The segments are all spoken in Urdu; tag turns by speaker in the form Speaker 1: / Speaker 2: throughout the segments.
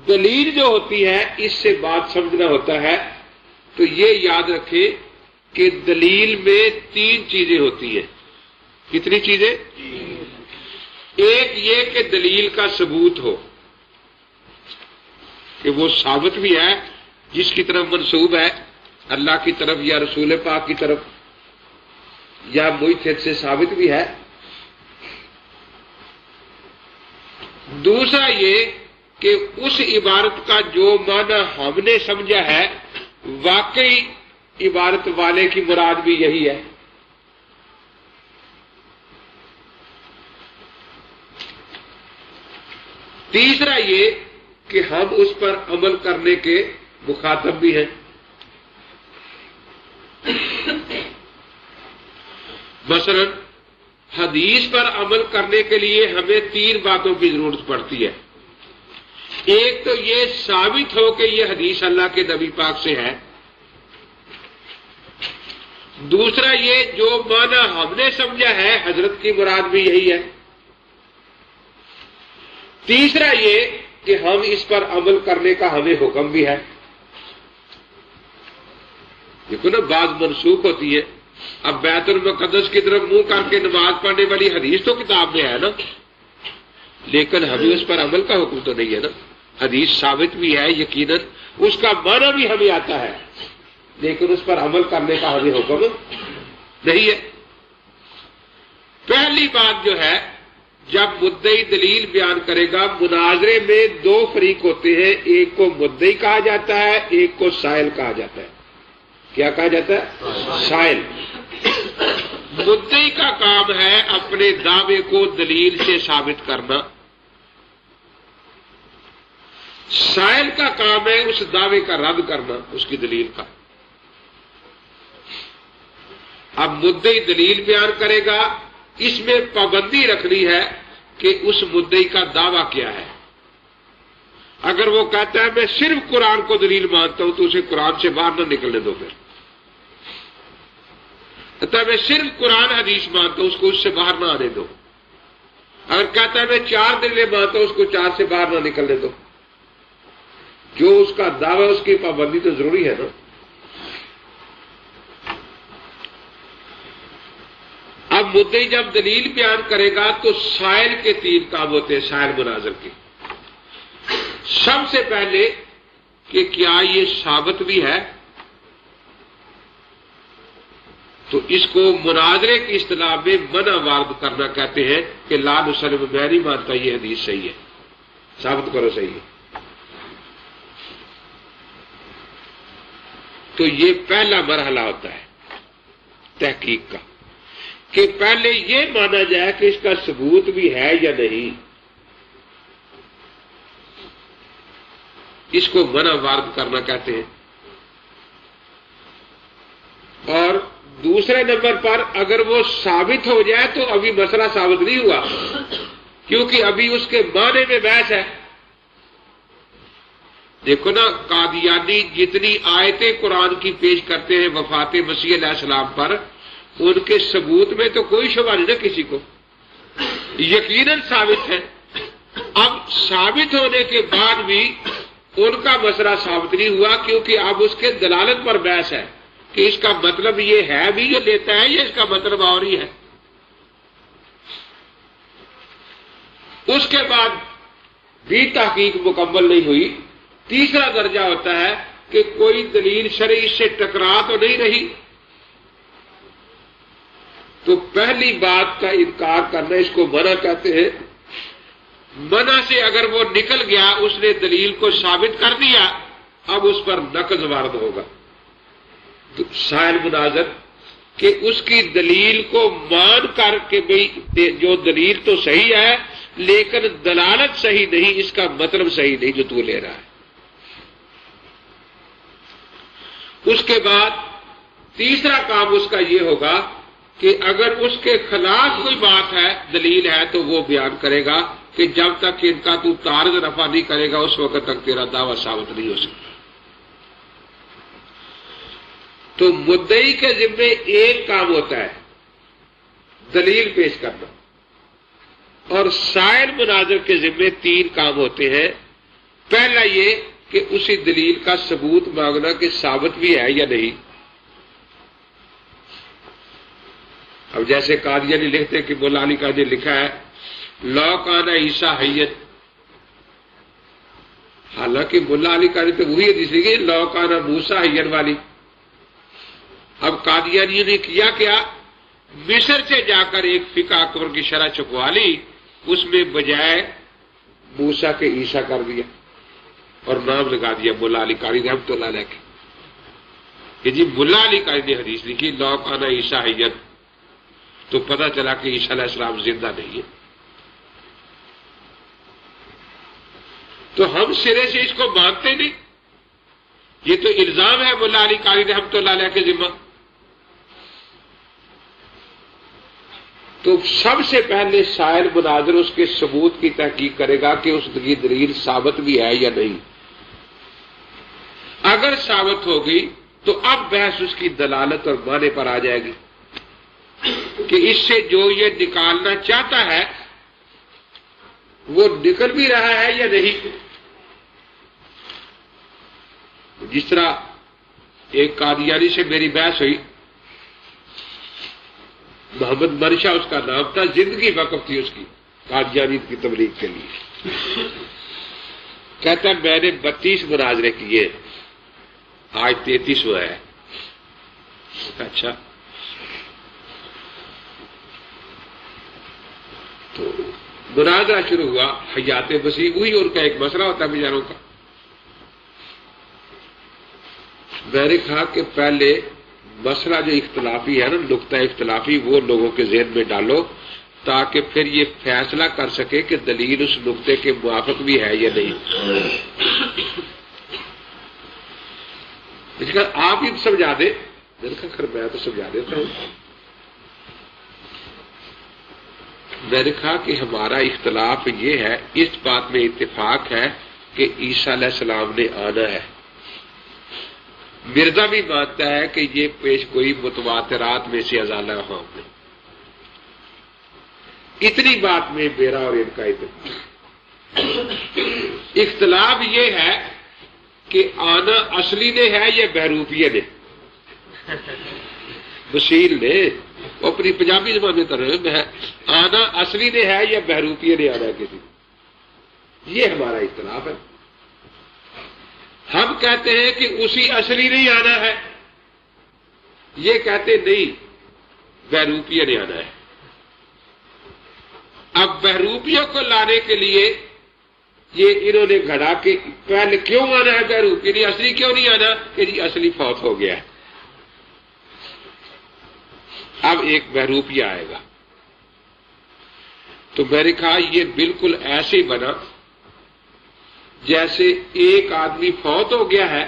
Speaker 1: دلیل جو ہوتی ہے اس سے بات سمجھنا ہوتا ہے، تو یہ یاد رکھیں کہ دلیل میں 3 چیزیں ہوتی ہیں۔ کتنی چیزیں؟ ایک یہ کہ دلیل کا ثبوت ہو، کہ وہ ثابت بھی ہے، جس کی طرف منسوب ہے، اللہ کی طرف یا رسول پاک کی طرف یا محیط سے ثابت بھی ہے۔ دوسرا یہ کہ اس عبارت کا جو معنی ہم نے سمجھا ہے واقعی عبارت والے کی مراد بھی یہی ہے۔ تیسرا یہ کہ ہم اس پر عمل کرنے کے مخاطب بھی ہیں۔ مثلا حدیث پر عمل کرنے کے لیے ہمیں 3 باتوں کی ضرورت پڑتی ہے۔ ایک تو یہ ثابت ہو کہ یہ حدیث اللہ کے نبی پاک سے ہے۔ دوسرا یہ جو معنی ہم نے سمجھا ہے حضرت کی مراد بھی یہی ہے۔ تیسرا یہ کہ ہم اس پر عمل کرنے کا ہمیں حکم بھی ہے۔ دیکھو نا، بعض منسوخ ہوتی ہے۔ اب بیت المقدس کی طرف منہ کر کے نماز پڑھنے والی حدیث تو کتاب میں ہے نا، لیکن ہمیں اس پر عمل کا حکم تو نہیں ہے نا۔ حدیث ثابت بھی ہے یقیناً، اس کا معنی بھی ہمیں آتا ہے، لیکن اس پر عمل کرنے کا ہمیں حکم نہیں ہے۔ پہلی بات جو ہے، جب مدعی دلیل بیان کرے گا، مناظرے میں 2 فریق ہوتے ہیں، ایک کو مدعی کہا جاتا ہے، ایک کو سائل کہا جاتا ہے۔ کیا کہا جاتا ہے؟ سائل۔ مدعی کا کام ہے اپنے دعوے کو دلیل سے ثابت کرنا، سائل کا کام ہے اس دعوے کا رد کرنا، اس کی دلیل کا۔ اب مدعی دلیل بیان کرے گا، اس میں پابندی رکھنی ہے کہ اس مدعی کا دعویٰ کیا ہے۔ اگر وہ کہتا ہے میں صرف قرآن کو دلیل مانتا ہوں تو اسے قرآن سے باہر نہ نکلنے دو۔ پھر کہتا ہے میں صرف قرآن حدیث مانتا ہوں، اس کو اس سے باہر نہ آنے دو۔ اگر کہتا ہے میں 4 دلیلیں مانتا ہوں، اس کو 4 سے باہر نہ نکلنے دو۔ جو اس کا دعویٰ اس کی پابندی تو ضروری ہے نا۔ اب مدعی جب دلیل بیان کرے گا تو سائل کے 3 کام ہوتے ہیں، سائل مناظر کے۔ سب سے پہلے کہ کیا یہ ثابت بھی ہے، تو اس کو مناظرے کی اصطلاح میں منع وارد کرنا کہتے ہیں کہ لا نسلم، میں نہیں مانتا یہ حدیث صحیح ہے، ثابت کرو صحیح ہے۔ تو یہ پہلا مرحلہ ہوتا ہے تحقیق کا، کہ پہلے یہ مانا جائے کہ اس کا ثبوت بھی ہے یا نہیں، اس کو منع وارد کرنا کہتے ہیں۔ اور دوسرے نمبر پر اگر وہ ثابت ہو جائے تو ابھی مسئلہ ثابت نہیں ہوا، کیونکہ ابھی اس کے معنی میں بحث ہے۔ دیکھو نا، قادیانی جتنی آیتیں قرآن کی پیش کرتے ہیں وفات مسیح علیہ السلام پر، ان کے ثبوت میں تو کوئی شبہ نہیں نا کسی کو، یقیناً ثابت ہے۔ اب ثابت ہونے کے بعد بھی ان کا مسئلہ ثابت نہیں ہوا، کیونکہ اب اس کے دلالت پر بحث ہے کہ اس کا مطلب یہ ہے بھی جو لیتا ہے، یا اس کا مطلب اور ہی ہے۔ اس کے بعد بھی تحقیق مکمل نہیں ہوئی۔ تیسرا درجہ ہوتا ہے کہ کوئی دلیل شرعی سے ٹکرا تو نہیں رہی، تو پہلی بات کا انکار کرنا، اس کو منع کہتے ہیں۔ منع سے اگر وہ نکل گیا، اس نے دلیل کو ثابت کر دیا، اب اس پر نقض وارد ہوگا۔ تو سائل مناظر کہ اس کی دلیل کو مان کر کے بھئی جو دلیل تو صحیح ہے لیکن دلالت صحیح نہیں، اس کا مطلب صحیح نہیں جو تو لے رہا ہے۔ اس کے بعد تیسرا کام اس کا یہ ہوگا کہ اگر اس کے خلاف کوئی بات ہے، دلیل ہے، تو وہ بیان کرے گا کہ جب تک ان کا تو تعارض رفع نہیں کرے گا اس وقت تک تیرا دعویٰ ثابت نہیں ہو سکتا۔ تو مدعی کے ذمے ایک کام ہوتا ہے دلیل پیش کرنا، اور سائل مناظر کے ذمے 3 کام ہوتے ہیں، پہلا یہ کہ اسی دلیل کا ثبوت مانگنا کہ ثابت بھی ہے یا نہیں. اب جیسے قادیانی لکھتے کہ مولا علی قادری نے لکھا ہے لو کان عیسیٰ حیّا، حالانکہ مولا علی قادری تو وہی حدیث لکھی لو کان موسیٰ حیّا والی. اب قادیانیوں نے کیا کیا، مصر سے جا کر ایک فقہ اکبر کی شرح چھپوا لی، اس میں بجائے موسیٰ کے عیسیٰ کر دیا اور نام لگا دیا مولا علی قاری رحمۃ اللہ علیہ کے کہ جی مولا علی قاری نے حدیث لکھی لو کان عیسیٰ حیّا، تو پتہ چلا کہ عیسیٰ علیہ السلام زندہ نہیں ہے. تو ہم سرے سے اس کو مانتے نہیں، یہ تو الزام ہے مولا علی قاری رحمۃ اللہ علیہ کے ذمہ. تو سب سے پہلے سائل مناظر اس کے ثبوت کی تحقیق کرے گا کہ اس کی دلیل ثابت بھی ہے یا نہیں. اگر ثابت ہوگی تو اب بحث اس کی دلالت اور معنی پر آ جائے گی کہ اس سے جو یہ نکالنا چاہتا ہے وہ نکل بھی رہا ہے یا نہیں. جس طرح ایک قادیانی سے میری بحث ہوئی، محمد منشا اس کا نام تھا، زندگی وقف تھی اس کی قادیانی کی تبلیغ کے لیے. کہتا ہے میں نے 32 مناظرے کیے، آج 33واں ہے. اچھا، تو مناظرہ شروع ہوا، حیات وسیع ہوئی، ان کا ایک مسئلہ ہوتا ہے بیچاروں کا. میں نے کہا کہ پہلے مسئلہ جو اختلافی ہے نا، نقطہ اختلافی، وہ لوگوں کے ذہن میں ڈالو تاکہ پھر یہ فیصلہ کر سکے کہ دلیل اس نقطے کے موافق بھی ہے یا نہیں. اس کا آپ ہی سمجھا دیں. میں نے کہا میں تو سمجھا دیتا ہوں. میں نے کہا کہ ہمارا اختلاف یہ ہے، اس بات میں اتفاق ہے کہ عیسیٰ علیہ السلام نے آنا ہے. مرزا بھی مانتا ہے کہ یہ پیش گوئی متواترات میں سے ازالہ ہم نے. اتنی بات میں میرا اور ان کا اتفاق. اختلاف یہ ہے کہ آنا اصلی نے ہے یا بہروپیہ نے، وسیل نے اپنی پنجابی زبان میں ترجمہ ہے، آنا اصلی نے ہے یا بہروپیہ نے آنا ہے کسی. یہ ہمارا اختلاف ہے. ہم کہتے ہیں کہ اسی اصلی نہیں آنا ہے، یہ کہتے نہیں بہروپیہ نے آنا ہے. اب بہروپیوں کو لانے کے لیے یہ انہوں نے گھڑا کہ پہلے کیوں آنا ہے بہروپیہ، یعنی اصلی کیوں نہیں آنا کہ جی اصلی فوت ہو گیا ہے، اب ایک بہروپیہ آئے گا. تو میں نے کہا یہ بالکل ایسے ہی بنا جیسے ایک آدمی فوت ہو گیا ہے،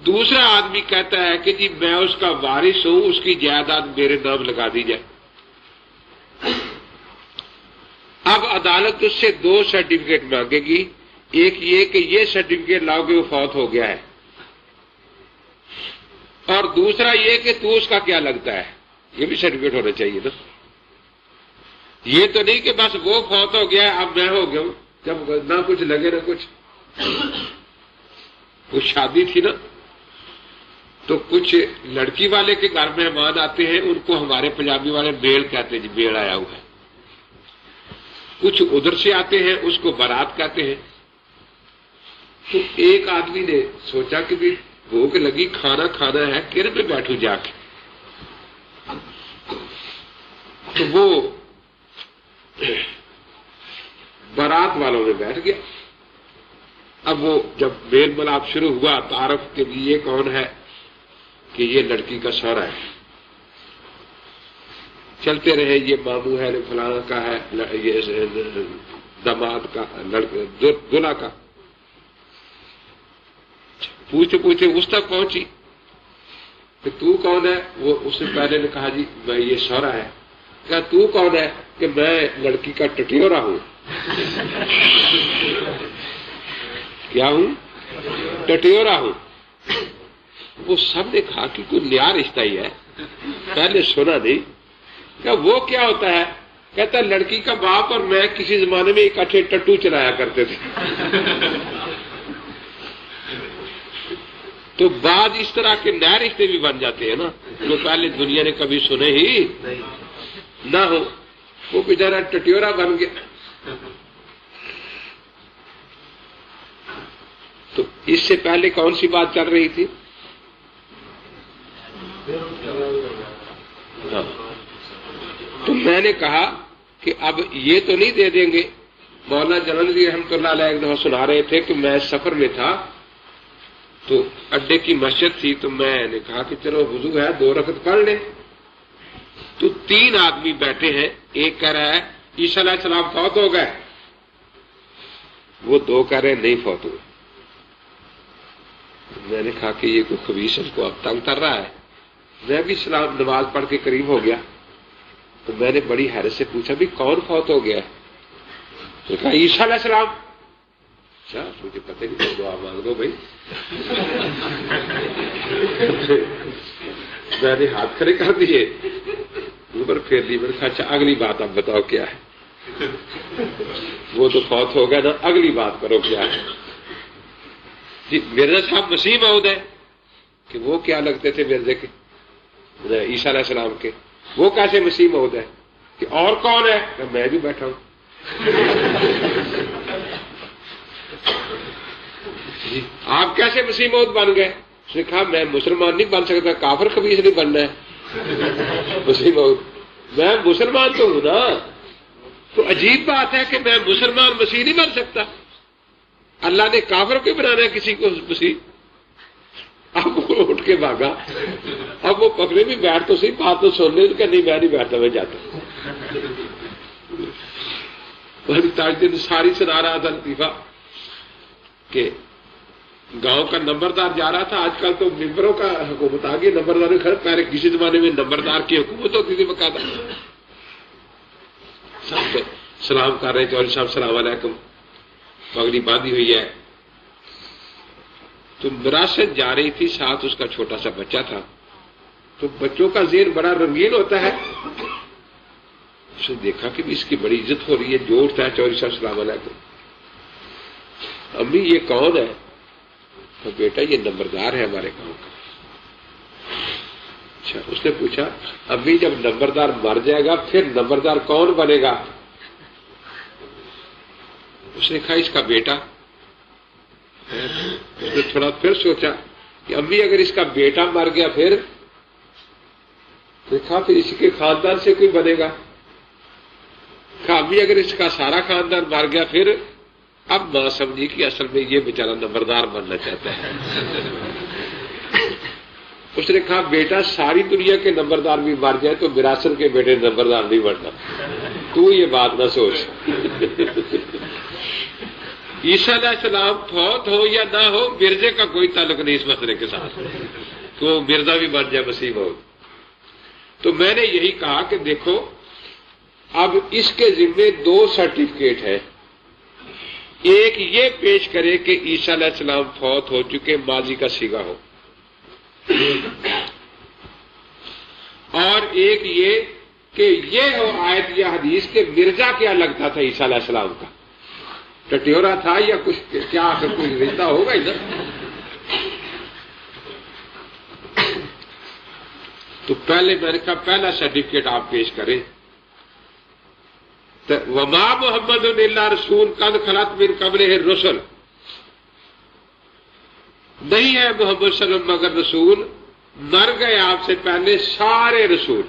Speaker 1: دوسرا آدمی کہتا ہے کہ جی میں اس کا وارث ہوں، اس کی جائیداد میرے نام لگا دی جائے. اب عدالت اس سے 2 سرٹیفکیٹ مانگے گی، ایک یہ کہ یہ سرٹیفکیٹ لاؤ کہ وہ فوت ہو گیا ہے، اور دوسرا یہ کہ تو اس کا کیا لگتا ہے. یہ بھی سرٹیفکیٹ ہونا چاہیے نا. یہ تو نہیں کہ بس وہ فوت ہو گیا ہے اب میں ہو گیا ہوں، جب نہ کچھ لگے نہ کچھ. کچھ شادی تھی نا، تو کچھ لڑکی والے کے گھر مہمان آتے ہیں، ان کو ہمارے پنجابی والے بیڑ کہتے ہیں، جی بیڑ آیا ہوا ہے. کچھ ادھر سے آتے ہیں، اس کو بارات کہتے ہیں. تو ایک آدمی نے سوچا کہ بھی بھوک لگی، کھانا کھانا ہے، کر پہ بیٹھوں جا کے. تو وہ بارات والوں میں بیٹھ گیا. اب وہ جب میل ملاپ شروع ہوا، تعارف کے لیے کون ہے کہ یہ لڑکی کا شوہر ہے. چلتے رہے، یہ ماموں ہے، فلانا کا ہے، یہ داماد کا، دلہا کا. پوچھتے پوچھتے اس تک پہنچی کہ تو کون ہے. وہ اس نے پہلے نے کہا جی میں یہ شوہرا ہے. کہا تو کون ہے کہ میں لڑکی کا ٹٹیورا ہوں. کیا ہوں؟ ٹٹیورا ہوں. وہ سب نے کہا کہ کوئی نیا رشتہ ہی ہے، پہلے سنا نہیں. کہ وہ کیا ہوتا ہے؟ کہتا لڑکی کا باپ اور میں کسی زمانے میں اکٹھے ٹٹو چلایا کرتے تھے. تو بعض اس طرح کے نئے رشتے بھی بن جاتے ہیں نا جو پہلے دنیا نے کبھی سنے ہی نہ ہو. وہ بیچارہ ٹٹیورا بن گیا. تو اس سے پہلے کون سی بات چل رہی تھی؟ ہاں. تو میں نے کہا کہ اب یہ تو نہیں دے دیں گے. مولانا جلالی رحمۃ اللہ علیہ ایک دفعہ سنا رہے تھے کہ میں سفر میں تھا تو اڈے کی مسجد تھی تو میں نے کہا کہ چلو وضو ہے 2 رکعت پڑھ لیں. تو 3 آدمی بیٹھے ہیں. ایک کہہ رہا ہے عیسیٰ علیہ السلام فوت ہو گئے. وہ 2 کہہ رہے ہیں نہیں فوت ہوئے. میں نے کہا کہ یہ کوئی خبیث اس کو اب تنگ کر رہا ہے. میں بھی سلام نماز پڑھ کے قریب ہو گیا تو میں نے بڑی حیرت سے پوچھا بھی کون فوت ہو گیا ہے؟ تو کہا عیسیٰ علیہ السلام. اچھا مجھے پتہ نہیں دعا مانگ دو بھائی. میں نے ہاتھ کھڑے کر دیے اوپر پھیر دی. میں نے کہا اچھا اگلی بات اب بتاؤ کیا ہے؟ وہ تو فوت ہو گیا نا اگلی بات کرو کیا ہے؟ جی مرزا صاحب مسیح موعود ہے کہ وہ کیا لگتے تھے مرزے کے عیسیٰ علیہ السلام کے. وہ کیسے مسیح موعود ہے کہ اور کون ہے؟ کہ میں بھی بیٹھا ہوں. جی آپ کیسے مسیح موعود بن گئے؟ اس نے کہا میں مسلمان نہیں بن سکتا کافر خبیث نہیں بننا ہے. مسیح موعود میں مسلمان تو ہوں نا. تو عجیب بات ہے کہ میں مسلمان مسیح نہیں بن سکتا. اللہ نے کافر کو بنانا ہے کسی کو مسیح. اب وہ اٹھ کے بھاگا. اب وہ پکڑے بھی بیٹھ تو صحیح بات تو سن لے کہ نہیں میں نہیں بیٹھتا میں جاتا. تاج دن ساری سنا رہا تھا لطیفہ کہ گاؤں کا نمبردار جا رہا تھا. آج کل تو ممبروں کا حکومت آ گئی. نمبردار خیر پہلے کسی زمانے میں نمبردار کی حکومت ہوتی تھی باقاعدہ. سلام کر رہے چودھری صاحب السلام علیکم. پگڑی باندھی ہوئی ہے. تو وراثت جا رہی تھی ساتھ اس کا چھوٹا سا بچہ تھا. تو بچوں کا ذہن بڑا رنگین ہوتا ہے. اس نے دیکھا کہ اس کی بڑی عزت ہو رہی ہے. جو اٹھتا ہے چودھری صاحب السلام علیکم. امی یہ کون ہے؟ تو بیٹا یہ نمبردار ہے ہمارے گاؤں کا. اچھا. اس نے پوچھا امی جب نمبردار مر جائے گا پھر نمبردار کون بنے گا؟ اس نے کہا اس کا بیٹا. اس نے تھوڑا پھر سوچا کہ امی اگر اس کا بیٹا مر گیا پھر دیکھا پھر اس کے خاندان سے کوئی بنے گا. کہا امی اگر اس کا سارا خاندان مر گیا پھر. اب ماں سمجھی کہ اصل میں یہ بیچارہ نمبردار بننا چاہتا ہے. اس نے کہا بیٹا ساری دنیا کے نمبردار بھی مر جائے تو وراثت کے بیٹے نمبردار نہیں بننا. تو یہ بات نہ سوچ. عیسیٰ علیہ السلام فوت ہو یا نہ ہو مرزے کا کوئی تعلق نہیں اس مسئلے کے ساتھ. تو مرزا بھی بن جائے مسیح موعود. تو میں نے یہی کہا کہ دیکھو اب اس کے ذمے 2 سرٹیفکیٹ ہیں. ایک یہ پیش کرے کہ عیسیٰ علیہ السلام فوت ہو چکے ماضی کا صیغہ ہو. اور ایک یہ کہ یہ ہو آیت یا حدیث کہ مرزا کیا لگتا تھا عیسیٰ علیہ السلام کا. ٹٹیورا تھا یا کچھ کیا آخر کوئی رشتہ ہوگا ادھر. تو پہلے میں نے کہا پہلا سرٹیفکیٹ آپ پیش کریں. وما محمد الا رسول قد خلت من قبلہ الرسل. نہیں ہے محمد صلی اللہ علیہ وسلم مگر رسول مر گئے آپ سے پہلے سارے رسول.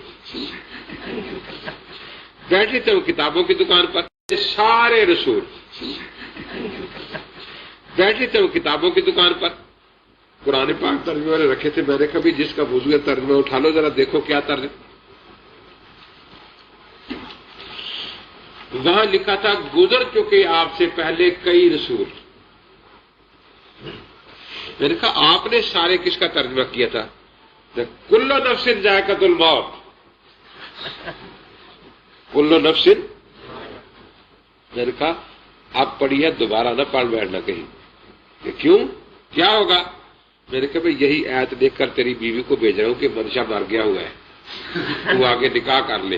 Speaker 1: بیٹھے تھے وہ کتابوں کی دکان پر سارے رسول. بیٹھے تھے وہ کتابوں کی دکان پر. قرآن پاک ترجمے والے رکھے تھے. میں نے کبھی جس کا وضو ہے ترجمہ اٹھا لو ذرا دیکھو کیا ترجمہ. وہاں لکھا تھا گزر چکے آپ سے پہلے کئی رسول. میں نے کہا آپ نے سارے کس کا ترجمہ کیا تھا؟ کل نفس ذائقۃ الموت. کل نفس. میں نے کہا آپ پڑھی ہے دوبارہ نہ پڑھ بیٹھنا کہیں. کہ کیوں کیا ہوگا؟ میں نے کہا بھائی یہی آیت دیکھ کر تیری بیوی کو بھیج رہا ہوں کہ منشا مر گیا ہوا ہے تو آگے نکاح کر لے.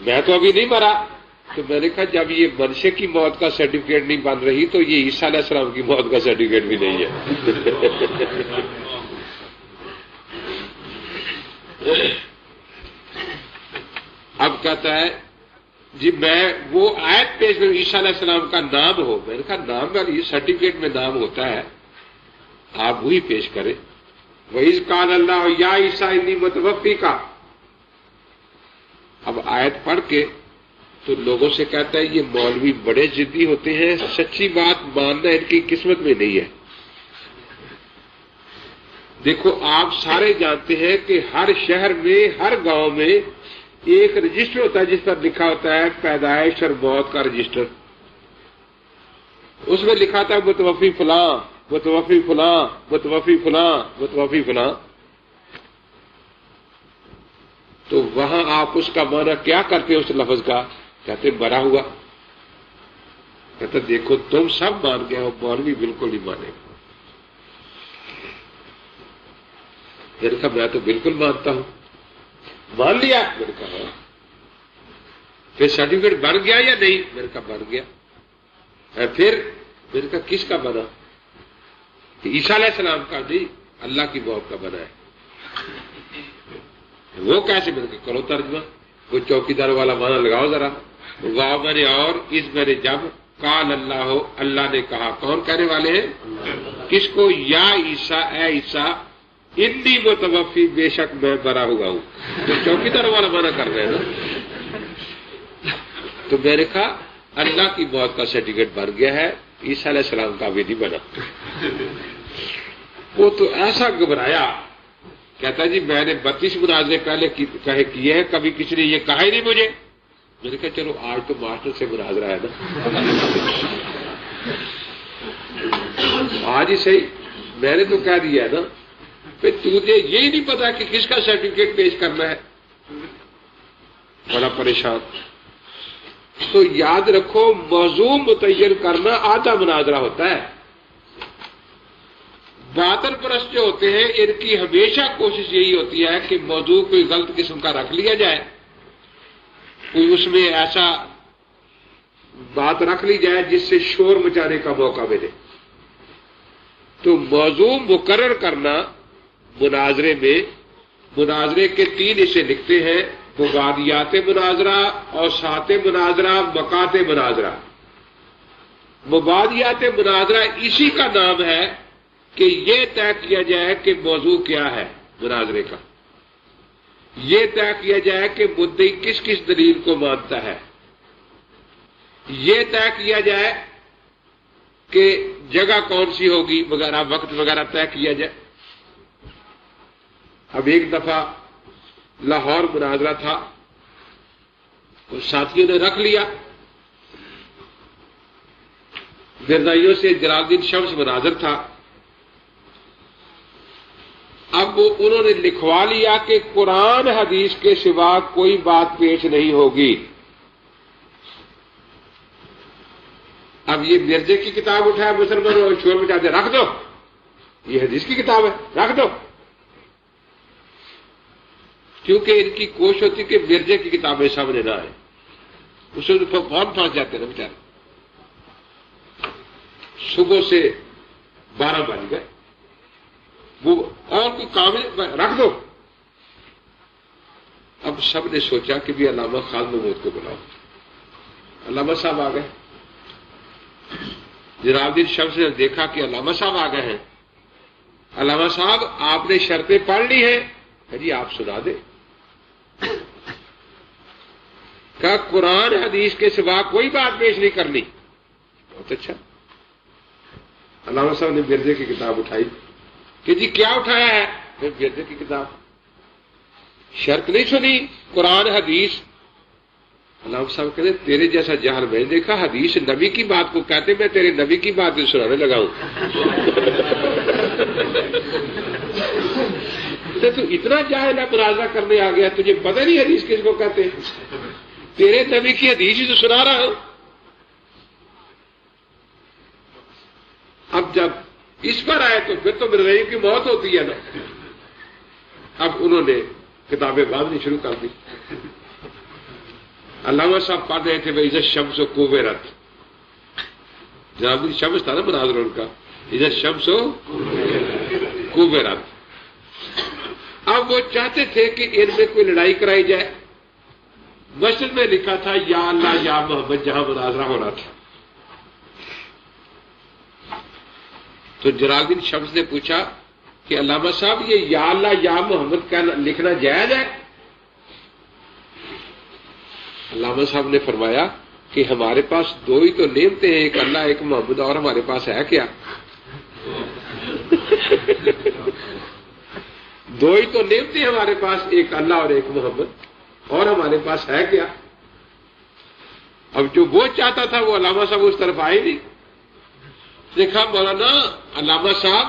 Speaker 1: میں تو ابھی نہیں مرا. تو میں نے کہا جب یہ منشے کی موت کا سرٹیفکیٹ نہیں بن رہی تو یہ عیسیٰ علیہ السلام کی موت کا سرٹیفکیٹ بھی نہیں ہے. اب کہتا ہے جی میں وہ آیت پیش میں عیسیٰ علیہ السلام کا نام ہو. میں نے کہا نام میں سرٹیفکیٹ میں نام ہوتا ہے، آپ وہی پیش کریں. وَإِذْ قَالَ اللَّهُ يَا عِيسَىٰ إِنِّي مُتَوَفِّيكَ. اب آیت پڑھ کے تو لوگوں سے کہتا ہے یہ مولوی بڑے ضدی ہوتے ہیں، سچی بات ماننا ان کی قسمت میں نہیں ہے. دیکھو آپ سارے جانتے ہیں کہ ہر شہر میں ہر گاؤں میں ایک رجسٹر ہوتا ہے جس پر لکھا ہوتا ہے پیدائش اور موت کا رجسٹر. اس میں لکھا تھا متوفی فلاں، متوفی فلاں، متوفی فلاں، متوفی فلاں. تو وہاں آپ اس کا معنی کیا کرتے اس لفظ کا؟ کہتے مرا ہوا. کہتے دیکھو تم سب مان گئے ہو، مولوی بالکل نہیں مانے. میں نے کہا میں تو بالکل مانتا ہوں. مان لیا؟ میں نے کہا پھر سرٹیفکیٹ بن گیا یا نہیں؟ میں نے کہا بن گیا. پھر میں نے کہا کس کا بنا؟ عیسیٰ علیہ السلام کا نہیں، اللہ کی موت کا بنا ہے. وہ کیسے؟ میں نے کہا کرو ترجمہ، وہ چوکیدار والا معنی لگاؤ ذرا. واہ میں نے اور اس میں نے جب قال اللہ ہو، اللہ نے کہا. کون کہنے والے ہیں؟ کس کو؟ یا عیسیٰ، اے عیسیٰ انی متوفی، بے شک میں مرا ہوا ہوں. تو چوکیدار والا معنی کر رہے ہیں نا. تو میں نے کہا اللہ کی موت کا سرٹیفکیٹ بن گیا ہے، عیسیٰ علیہ السلام کا بھی نہیں بنا. وہ تو ایسا گھبرایا، کہتا جی میں نے 32 مناظرے پہلے کیے ہیں، کبھی کسی نے یہ کہا ہی نہیں مجھے. میں نے کہا چلو آج تو ماسٹر سے مناظرہ ہے نا، آج ہی صحیح. میں نے تو کہہ دیا ہے نا. پھر تجھے یہی نہیں پتا کہ کس کا سرٹیفکیٹ پیش کرنا ہے. بڑا پریشان. تو یاد رکھو موضوع متعین کرنا آدھا مناظرہ ہوتا ہے. باطل پرست جو ہوتے ہیں ان کی ہمیشہ کوشش یہی ہوتی ہے کہ موضوع کوئی غلط قسم کا رکھ لیا جائے، کوئی اس میں ایسا بات رکھ لی جائے جس سے شور مچانے کا موقع ملے. تو موضوع مقرر کرنا مناظرے میں، مناظرے کے 3 حصے لکھتے ہیں: مبادیات مناظرہ، اوساط مناظرہ، مقاط مناظرہ. مبادیات مناظرہ اسی کا نام ہے کہ یہ طے کیا جائے کہ موضوع کیا ہے مناظرے کا، یہ طے کیا جائے کہ مدعی کس کس دلیل کو مانتا ہے، یہ طے کیا جائے کہ جگہ کون سی ہوگی وغیرہ، وقت وغیرہ طے کیا جائے. اب ایک دفعہ لاہور مناظرہ تھا، اس ساتھیوں نے رکھ لیا. مرزائیوں سے جلال الدین شمس مناظر تھا. اب انہوں نے لکھوا لیا کہ قرآن حدیث کے سوا کوئی بات پیش نہیں ہوگی. اب یہ مرزے کی کتاب اٹھایا مسلمانوں اور شور مچاتے رکھ دو، یہ حدیث کی کتاب ہے رکھ دو. کیونکہ ان کی کوشش ہوتی کہ مرزے کی کتابیں سامنے نہ آئے، اس میں فون پھنس جاتے نا بیچارے. صبح سے 12 بج گئے، وہ اور کوئی کام رکھ دو. اب سب نے سوچا کہ بھی علامہ خان محمود کو بلاؤ. علامہ صاحب آ گئے. جلال الدین شمس نے دیکھا کہ علامہ صاحب آ گئے ہیں. علامہ صاحب آپ نے شرطیں پڑھ لی ہیں؟ جی آپ سنا دیں. کہ قرآن حدیث کے سوا کوئی بات پیش نہیں کرنی. بہت اچھا. علامہ صاحب نے مرزے کی کتاب اٹھائی کہ جی کیا اٹھایا ہے؟ مرزے کی کتاب. شرط نہیں سنی قرآن حدیث. علامہ صاحب کہتے تیرے جیسا جہل میں نے دیکھا، حدیث نبی کی بات کو کہتے میں تیرے نبی کی بات سنانے لگا ہوں. تو اتنا جاہل ہے، مناظرہ کرنے آ گیا، تجھے پتہ نہیں حدیث کس کو کہتے ہیں؟ تیرے نبی کی حدیث ہی تو سنا رہا ہوں. اب جب اس پر آئے تو پھر تو مرزائیوں کی موت ہوتی ہے نا. اب انہوں نے کتابیں باندھنی شروع کر دی. علامہ صاحب پڑھ رہے تھے اذا الشمس کوورت، جناب شمس تھا نا مناظر ان کا، اذا الشمس کوورت. اب وہ چاہتے تھے کہ ان میں کوئی لڑائی کرائی جائے. مسجد میں لکھا تھا یا اللہ یا محمد، جہاں مناظرہ ہونا تھا. تو جلال الدین شمس نے پوچھا کہ علامہ صاحب یہ یا اللہ یا محمد کا لکھنا جائز ہے؟ علامہ صاحب نے فرمایا کہ ہمارے پاس دو ہی تو نعمتیں ہیں، ایک اللہ ایک محمد، اور ہمارے پاس ہے کیا؟ دو ہی تو نعمتیں ہمارے پاس، ایک اللہ اور ایک محمد، اور ہمارے پاس ہے کیا؟ اب جو وہ چاہتا تھا وہ علامہ صاحب اس طرف آئے نہیں. دیکھا مولانا علامہ صاحب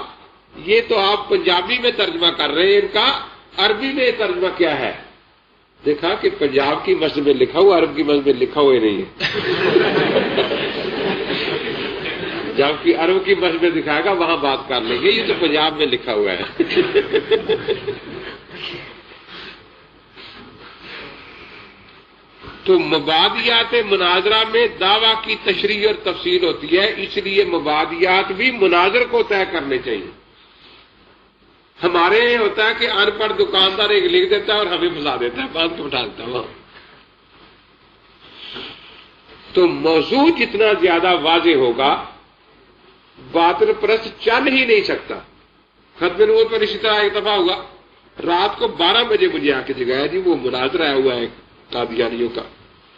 Speaker 1: یہ تو آپ پنجابی میں ترجمہ کر رہے ہیں، ان کا عربی میں ترجمہ کیا ہے؟ دیکھا کہ پنجاب کی مسجد میں لکھا ہوا، عرب کی مسجد میں لکھا ہوا ہی نہیں ہے. جبکہ عرب کی مسجد میں دکھائے گا وہاں بات کر لیں گے، یہ تو پنجاب میں لکھا ہوا ہے. تو مبادیات مناظرہ میں دعویٰ کی تشریح اور تفصیل ہوتی ہے، اس لیے مبادیات بھی مناظر کو طے کرنے چاہیے. ہمارے یہ ہوتا ہے کہ ان پڑھ دکاندار ایک لکھ دیتا ہے اور ہمیں بتا دیتا ہے، باندھ کے بٹھا دیتا ہے وہاں. تو موضوع جتنا زیادہ واضح ہوگا باطل پرست چل ہی نہیں سکتا. ختم نبوت پر اسی طرح ایک دفعہ ہوا، رات کو 12 بجے مجھے آ کے جگایا جی وہ مناظرہ آیا ہوا ہے قادیانیوں کا.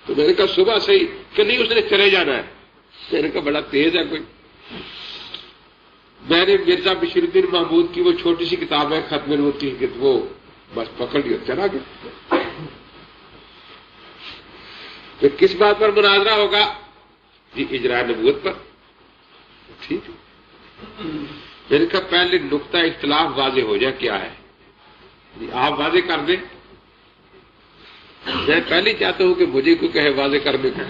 Speaker 1: تو میں نے کہا صبح سے ہی کہ نہیں اس نے چلے جانا ہے. میں نے کہا بڑا تیز ہے کوئی. میں نے مرزا بشیر الدین محمود کی وہ چھوٹی سی کتاب ہے ختم نبوت کی، وہ بس پکڑ لیا چلا گیا. پھر کس بات پر مناظرہ ہوگا؟ جی اجراء نبوت پر. ٹھیک ہے، میں نے کہا پہلے نقطہ اختلاف واضح ہو جائے کیا ہے. جی آپ واضح کر دیں. میں پہلے چاہتا ہوں کہ مجھے کوئی کہے واضح کرنے کا.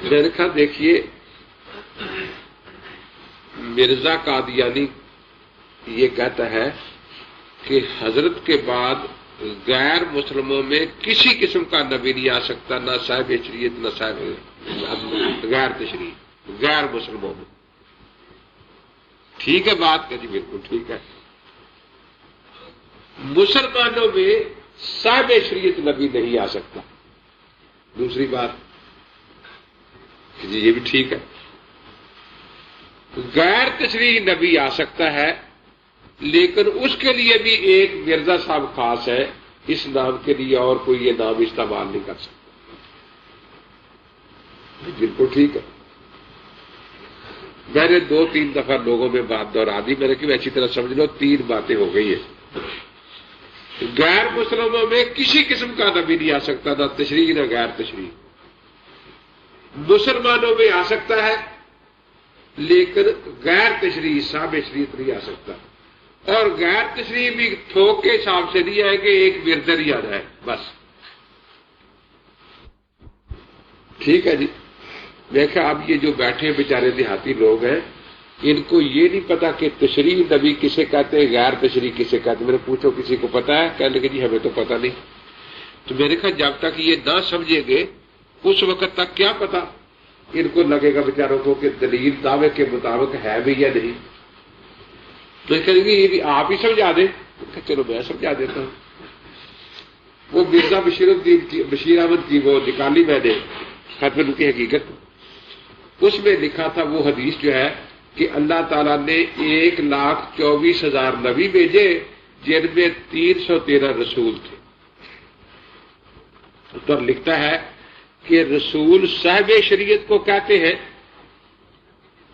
Speaker 1: میں نے کہا دیکھیے مرزا قادیانی یہ کہتا ہے کہ حضرت کے بعد غیر مسلموں میں کسی قسم کا نبی نہیں آ سکتا، نہ صاحب شریعت نہ صاحب غیر تشریع، غیر مسلموں میں. ٹھیک ہے بات کہ جی بالکل ٹھیک ہے. مسلمانوں میں صاحب شریعت نبی نہیں آ سکتا. دوسری بات جی یہ بھی ٹھیک ہے. غیر تشریعی نبی آ سکتا ہے، لیکن اس کے لیے بھی ایک مرزا صاحب خاص ہے، اس نام کے لیے اور کوئی یہ نام استعمال نہیں کر سکتا. بالکل ٹھیک ہے. میں نے 2-3 دفعہ لوگوں میں بات دہرا دی. میں نے کہ اچھی طرح سمجھ لو 3 باتیں ہو گئی ہیں. غیر مسلموں میں کسی قسم کا نبی نہیں آ سکتا، نہ تشریعی نہ غیر تشریعی. مسلمانوں میں آ سکتا ہے لیکن غیر تشریعی صاحب شریعت نہیں آ سکتا. اور غیر تشریعی بھی تھوک کے حساب سے نہیں آئے کہ ایک ورد ہی آ جائے بس. ٹھیک ہے جی. دیکھا اب یہ جو بیٹھے بیچارے دیہاتی لوگ ہیں ان کو یہ نہیں پتا کہ تشریعی نبی کسے کہتے ہیں، غیر تشریعی کسے کہتے ہیں. میں نے پوچھو کسی کو پتا ہے؟ کہنے لگے جی ہمیں تو پتا نہیں. تو میں نے کہا جب تک یہ نہ سمجھیں گے اس وقت تک کیا پتا ان کو لگے گا بیچاروں کو کہ دلیل دعوے کے مطابق ہے بھی یا نہیں. تو کہیں گے یہ بھی آپ ہی سمجھا دیں. چلو میں سمجھا دیتا ہوں. وہ مرزا بشیر احمد کی وہ نکالی میں نے ختم کی حقیقت، اس میں لکھا تھا وہ حدیث جو ہے کہ اللہ تعالیٰ نے 1,24,000 نبی بھیجے جن میں 313 رسول تھے. اس پر لکھتا ہے کہ رسول صاحب شریعت کو کہتے ہیں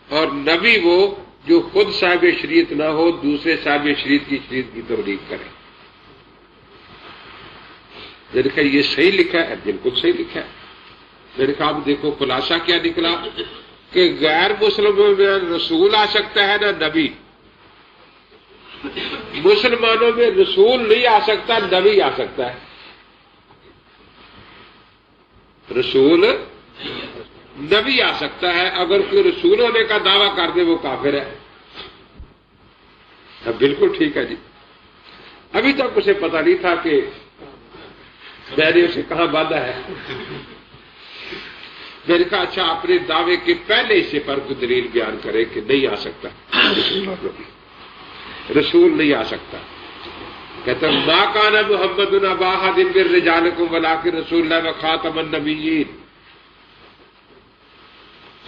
Speaker 1: اور نبی وہ جو خود صاحب شریعت نہ ہو دوسرے صاحب شریعت کی تبلیغ کرے. میں نے کہا یہ صحیح لکھا ہے. بالکل صحیح لکھا ہے. میں نے کہا اب دیکھو خلاصہ کیا نکلا کہ غیر مسلموں میں رسول آ سکتا ہے نہ نبی. مسلمانوں میں رسول نہیں آ سکتا، نبی آ سکتا ہے. رسول نبی آ سکتا ہے. اگر کوئی رسول ہونے کا دعویٰ کر دے وہ کافر ہے. بالکل ٹھیک ہے جی. ابھی تک اسے پتا نہیں تھا کہ میں نے اسے کہاں باندھا ہے. میں نے کہا اچھا اپنے دعوے کے پہلے حصے پر کوئی دلیل بیان کرے کہ نہیں آ سکتا رسول نہیں آ سکتا. کہتا ما کان محمد ابا احد من رجالکم ولکن رسول اللہ وخاتم النبیین.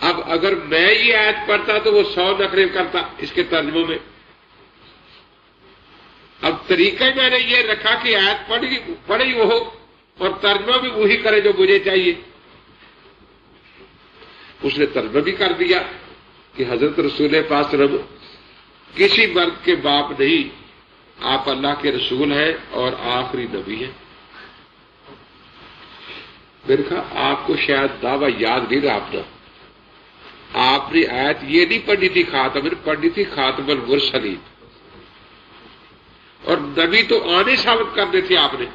Speaker 1: اب اگر میں یہ آیت پڑھتا تو وہ 100 نخرے کرتا اس کے ترجموں میں. اب طریقہ میں نے یہ رکھا کہ آیت پڑھی وہ اور ترجمہ بھی وہی کرے جو مجھے چاہیے. اس نے ترجمہ بھی کر دیا کہ حضرت رسول پاک صلی اللہ علیہ وسلم کسی مرد کے باپ نہیں، آپ اللہ کے رسول ہیں اور آخری نبی ہیں. میں نے کہا آپ کو شاید دعویٰ یاد نہیں رہا اپنا. آپ نے آیت یہ نہیں پڑھی تھی خاتم، پڑھی تھی خاتم المرسلین، اور نبی تو آنے ثابت کرنے تھے آپ نے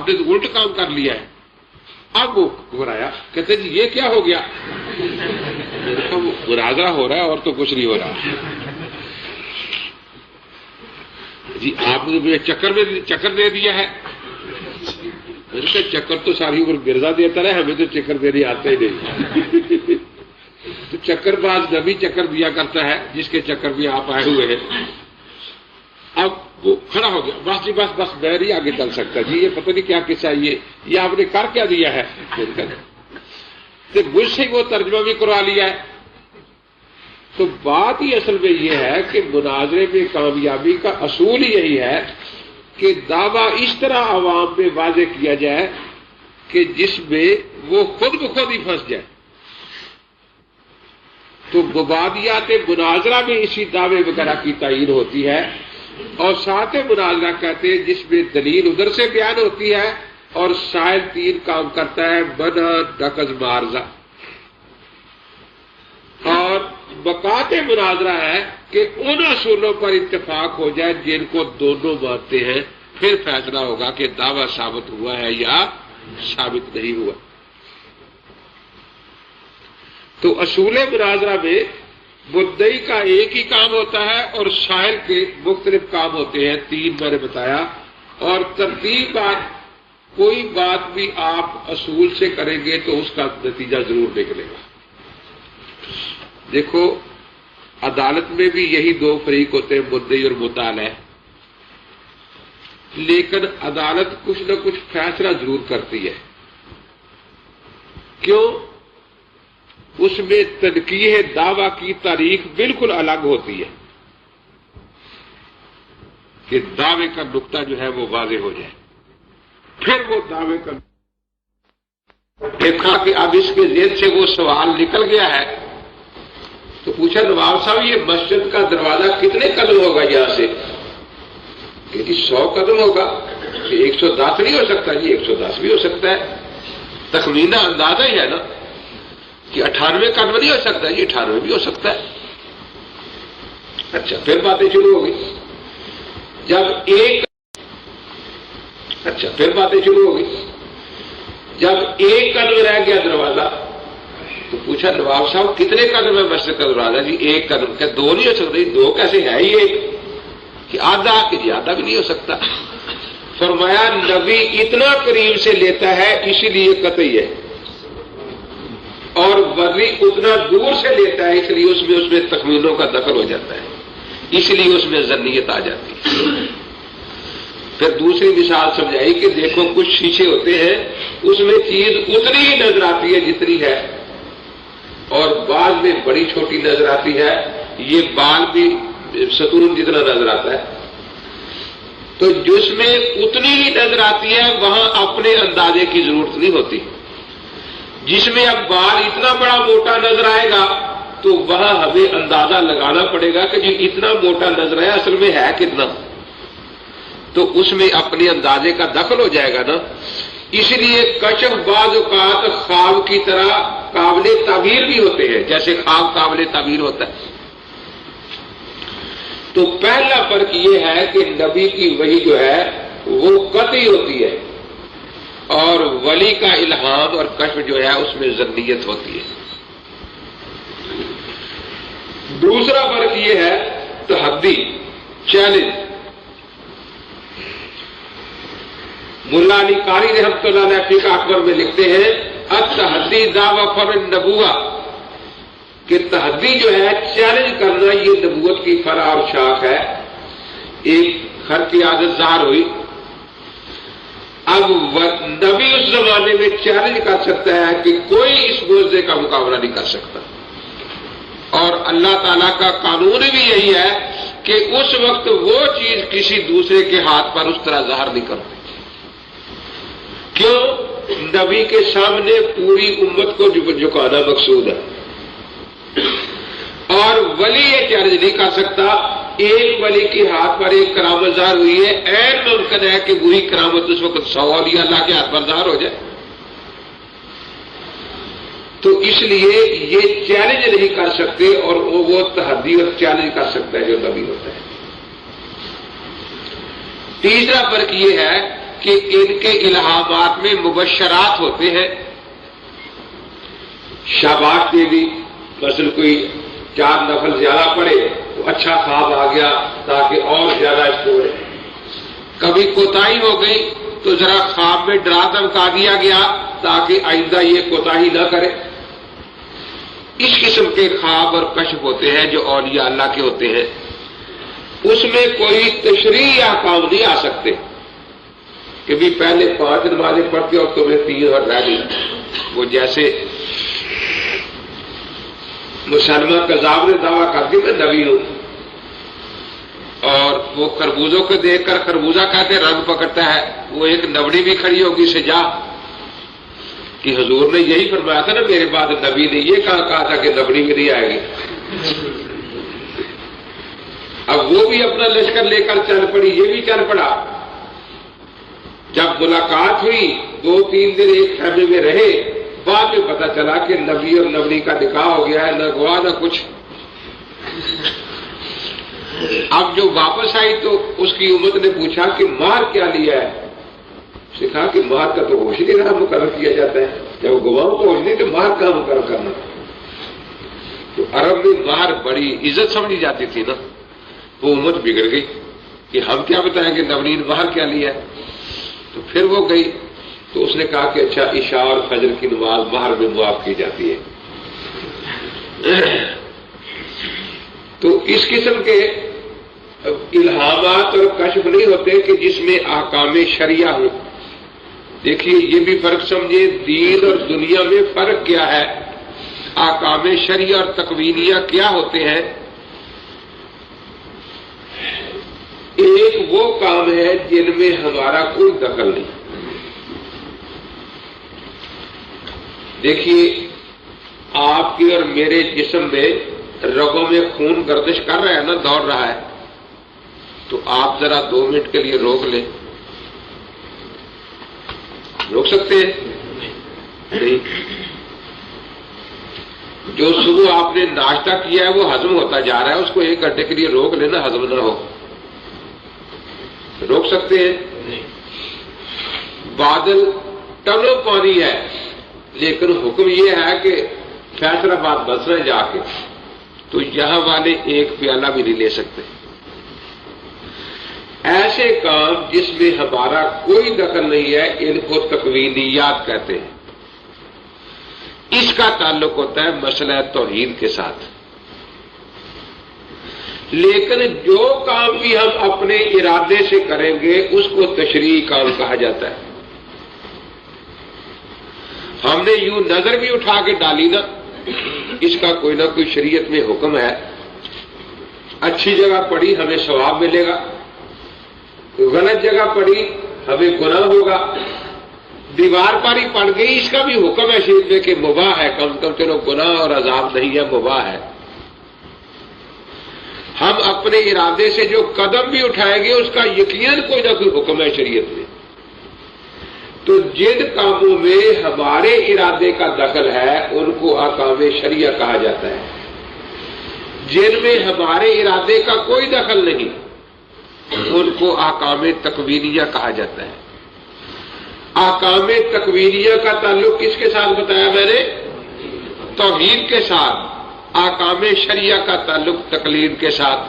Speaker 1: تو الٹ کام کر لیا ہے. اب وہ گھبرایا، کہتے جی یہ کیا ہو گیا؟ وہ مناظرہ ہو رہا ہے اور تو کچھ نہیں ہو رہا. جی آپ نے مجھے چکر دے دیا ہے. میں نے کہا چکر تو ساری عمر مرزا دیتا رہے، ہمیں تو چکر دینے آتے ہی نہیں. تو چکر باز نبی چکر دیا کرتا ہے جس کے چکر میں آپ آئے ہوئے ہیں. اب وہ کھڑا ہو گیا، بس جی بس میں نہیں آگے چل سکتا جی، یہ پتہ نہیں کیا قصہ یہ آپ نے کر کیا دیا ہے. تو مجھ سے وہ ترجمہ بھی کروا لیا ہے. تو بات ہی اصل میں یہ ہے کہ مناظرے میں کامیابی کا اصول یہی ہے کہ دعویٰ اس طرح عوام میں واضح کیا جائے کہ جس میں وہ خود بخود ہی پھنس جائے. تو مبادیات مناظرہ میں اسی دعوے وغیرہ کی تعین ہوتی ہے، اور ساتھ مناظرہ کہتے ہیں جس میں دلیل ادھر سے بیان ہوتی ہے اور شاعر 3 کام کرتا ہے: منع، نقض، معارضہ. اور بقات مناظرہ ہے کہ ان اصولوں پر اتفاق ہو جائے جن کو دونوں مانتے ہیں، پھر فیصلہ ہوگا کہ دعویٰ ثابت ہوا ہے یا ثابت نہیں ہوا. تو اصول مناظرہ میں مدعی کا ایک ہی کام ہوتا ہے اور شاعر کے مختلف کام ہوتے ہیں، 3 میں نے بتایا. اور ترتیب بات، کوئی بات بھی آپ اصول سے کریں گے تو اس کا نتیجہ ضرور نکلے گا. دیکھو عدالت میں بھی یہی 2 فریق ہوتے ہیں، مدعی اور مدعا علیہ. لیکن عدالت کچھ نہ کچھ فیصلہ ضرور کرتی ہے. کیوں؟ اس میں تنقیح دعویٰ کی تاریخ بالکل الگ ہوتی ہے کہ دعوے کا نقطہ جو ہے وہ واضح ہو جائے. پھر وہ دعوے کا دیکھا کہ اب اس کے ذہن سے وہ سوال نکل گیا ہے تو پوچھا نواب صاحب یہ مسجد کا دروازہ کتنے قدم ہوگا یہاں سے؟ کہ 100 قدم ہوگا. 110 نہیں ہو سکتا جی، 110 بھی ہو سکتا ہے. تخمینہ اندازہ ہی ہے نا کہ 98 قدم نہیں ہو سکتا جی، 98 بھی ہو سکتا ہے. اچھا پھر باتیں شروع ہو گئی. جب ایک قدم رہ گیا دروازہ تو پوچھا نواب صاحب کتنے قدم ہے مسجد کا دروازہ؟ جی 1 قدم. کہ 2 نہیں ہو سکتا جی، 2 کیسے ہے ہی 1؟ کہ آدھا، کہ جی آدھا بھی نہیں ہو سکتا. فرمایا نبی اتنا قریب سے لیتا ہے اس لیے قطعی ہے، اور ولی اتنا دور سے لیتا ہے اس لیے اس میں تخمینوں کا دخل ہو جاتا ہے، اس لیے اس میں ظنیت آ جاتی ہے. پھر دوسری مثال سمجھائی کہ دیکھو کچھ شیشے ہوتے ہیں اس میں چیز اتنی ہی نظر آتی ہے جتنی ہے، اور بعض میں بڑی چھوٹی نظر آتی ہے. یہ بال بھی ستون جتنا نظر آتا ہے. تو جس میں اتنی ہی نظر آتی ہے وہاں اپنے اندازے کی ضرورت نہیں ہوتی. جس میں اب بال اتنا بڑا موٹا نظر آئے گا تو وہاں ہمیں اندازہ لگانا پڑے گا کہ جی اتنا موٹا نظر آیا اصل میں ہے کتنا، تو اس میں اپنے اندازے کا دخل ہو جائے گا نا. اس لیے کشف بعض اوقات خواب کی طرح قابل تعبیر بھی ہوتے ہیں، جیسے خواب قابل تعبیر ہوتا ہے. تو پہلا فرق یہ ہے کہ نبی کی وحی جو ہے وہ قطعی ہوتی ہے اور ولی کا الہام اور کشف جو ہے اس میں ظنیت ہوتی ہے. دوسرا فرق یہ ہے تحدی، چیلنج. ملا علی قاری رحمۃ اللہ علیہ فقہ اکبر میں لکھتے ہیں التحدی دعوی فر النبوہ، کہ تحدی جو ہے چیلنج کرنا یہ نبوت کی فرع اور شاخ ہے. ایک خر کی عادت ظاہر ہوئی، اب نبی اس زمانے میں چیلنج کر سکتا ہے کہ کوئی اس معجزے کا مقابلہ نہیں کر سکتا، اور اللہ تعالیٰ کا قانون بھی یہی ہے کہ اس وقت وہ چیز کسی دوسرے کے ہاتھ پر اس طرح ظاہر نہیں کرتی. کیوں؟ نبی کے سامنے پوری امت کو جھکانا مقصود ہے، اور ولی یہ چیلنج نہیں کر سکتا. ایک ولی کے ہاتھ پر ایک کرامت ظاہر ہوئی ہے، عین ممکن ہے کہ وہی کرامت اس وقت 100 اولیاء اللہ کے ہاتھ پر ظاہر ہو جائے. تو اس لیے یہ چیلنج نہیں کر سکتے، اور وہ تحدی اور چیلنج کر سکتا ہے جو نبی ہوتا ہے. تیسرا فرق یہ ہے کہ ان کے الہامات میں مبشرات ہوتے ہیں. شاباش دے دی، مثلا کوئی 4 نفل زیادہ پڑے تو اچھا خواب آ گیا تاکہ اور زیادہ اس کو. کبھی کوتاہی ہو گئی تو ذرا خواب میں ڈرا دھمکا دیا گیا تاکہ آئندہ یہ کوتاہی نہ کرے. اس قسم کے خواب اور کشف ہوتے ہیں جو اولیاء اللہ کے ہوتے ہیں. اس میں کوئی تشریح یا کام نہیں آ سکتے کہ بھی پہلے 5 نمازیں پڑھتے اور تمہیں 3 اور رہ گئی. وہ جیسے مسلمہ کذاب نے دعویٰ کر دی میں نبی ہوں، اور وہ خربوزوں کو دیکھ کر خربوزہ کہتے رنگ پکڑتا ہے. وہ ایک نبڑی بھی کھڑی ہوگی سجا کہ حضور نے یہی فرمایا تھا نا میرے بعد نبی نے یہ کہا تھا کہ نبڑی بھی نہیں آئے گی. اب وہ بھی اپنا لشکر لے کر چل پڑی، یہ بھی چل پڑا. جب ملاقات ہوئی 2-3 دن ایک خیمے میں رہے، بعد میں پتا چلا کہ نبی اور نبی کا نکاح ہو گیا ہے، نہ گواہ نہ کچھ. اب جو واپس آئی تو اس کی امت نے پوچھا کہ مہر کیا لیا ہے؟ اس نے کہا کہ مہر کا تو ہوش نہیں رہا مقرر کیا جاتا ہے، جب گواہوں کو ہوش نہیں تو مہر کہاں مقرر کرنا. تو عرب میں مہر بڑی عزت سمجھی جاتی تھی نا. وہ امت بگڑ گئی کہ ہم کیا بتائیں کہ نبی نے مہر کیا لیا ہے. تو پھر وہ گئی تو اس نے کہا کہ اچھا عشاء اور فجر کی نماز مہر میں معاف کی جاتی ہے. تو اس قسم کے الہامات اور کشف نہیں ہوتے کہ جس میں احکام شریعہ ہوں. دیکھیے یہ بھی فرق سمجھے، دین اور دنیا میں فرق کیا ہے. احکام شریعہ اور تکوینیہ کیا ہوتے ہیں؟ ایک وہ کام ہے جن میں ہمارا کوئی دخل نہیں. دیکھیے آپ کے اور میرے جسم میں رگوں میں خون گردش کر رہا ہے نا، دوڑ رہا ہے. تو آپ ذرا 2 منٹ کے لیے روک لیں، روک سکتے ہیں؟ نہیں. جو صبح آپ نے ناشتہ کیا ہے وہ ہضم ہوتا جا رہا ہے، اس کو 1 گھنٹے کے لیے روک لینا ہضم نہ ہو. روک سکتے ہیں؟ نہیں. بادل ٹنوں پانی ہے، لیکن حکم یہ ہے کہ فیصل آباد بس رہے جا کے، تو یہاں والے 1 پیالہ بھی نہیں لے سکتے. ایسے کام جس میں ہمارا کوئی دخل نہیں ہے ان کو تکوینیات کہتے ہیں. اس کا تعلق ہوتا ہے مسئلہ توحید کے ساتھ. لیکن جو کام بھی ہم اپنے ارادے سے کریں گے اس کو تشریعی کام کہا جاتا ہے. ہم نے یوں نظر بھی اٹھا کے ڈالی نا، اس کا کوئی نہ کوئی شریعت میں حکم ہے. اچھی جگہ پڑی ہمیں ثواب ملے گا، غلط جگہ پڑی ہمیں گناہ ہوگا. دیوار پر ہی پڑ گئی، اس کا بھی حکم ہے شریعت میں کہ مباح ہے، کم کم چلو گناہ اور عذاب نہیں ہے، مباح ہے. ہم اپنے ارادے سے جو قدم بھی اٹھائیں گے اس کا یقیناً کوئی نہ کوئی حکم ہے شریعت میں. تو جن کاموں میں ہمارے ارادے کا دخل ہے ان کو احکام شریعہ کہا جاتا ہے. جن میں ہمارے ارادے کا کوئی دخل نہیں ان کو احکام تکوینیہ کہا جاتا ہے. احکام تکوینیہ کا تعلق کس کے ساتھ بتایا میں نے؟ توحید کے ساتھ. احکام شریعہ کا تعلق تقلید کے ساتھ.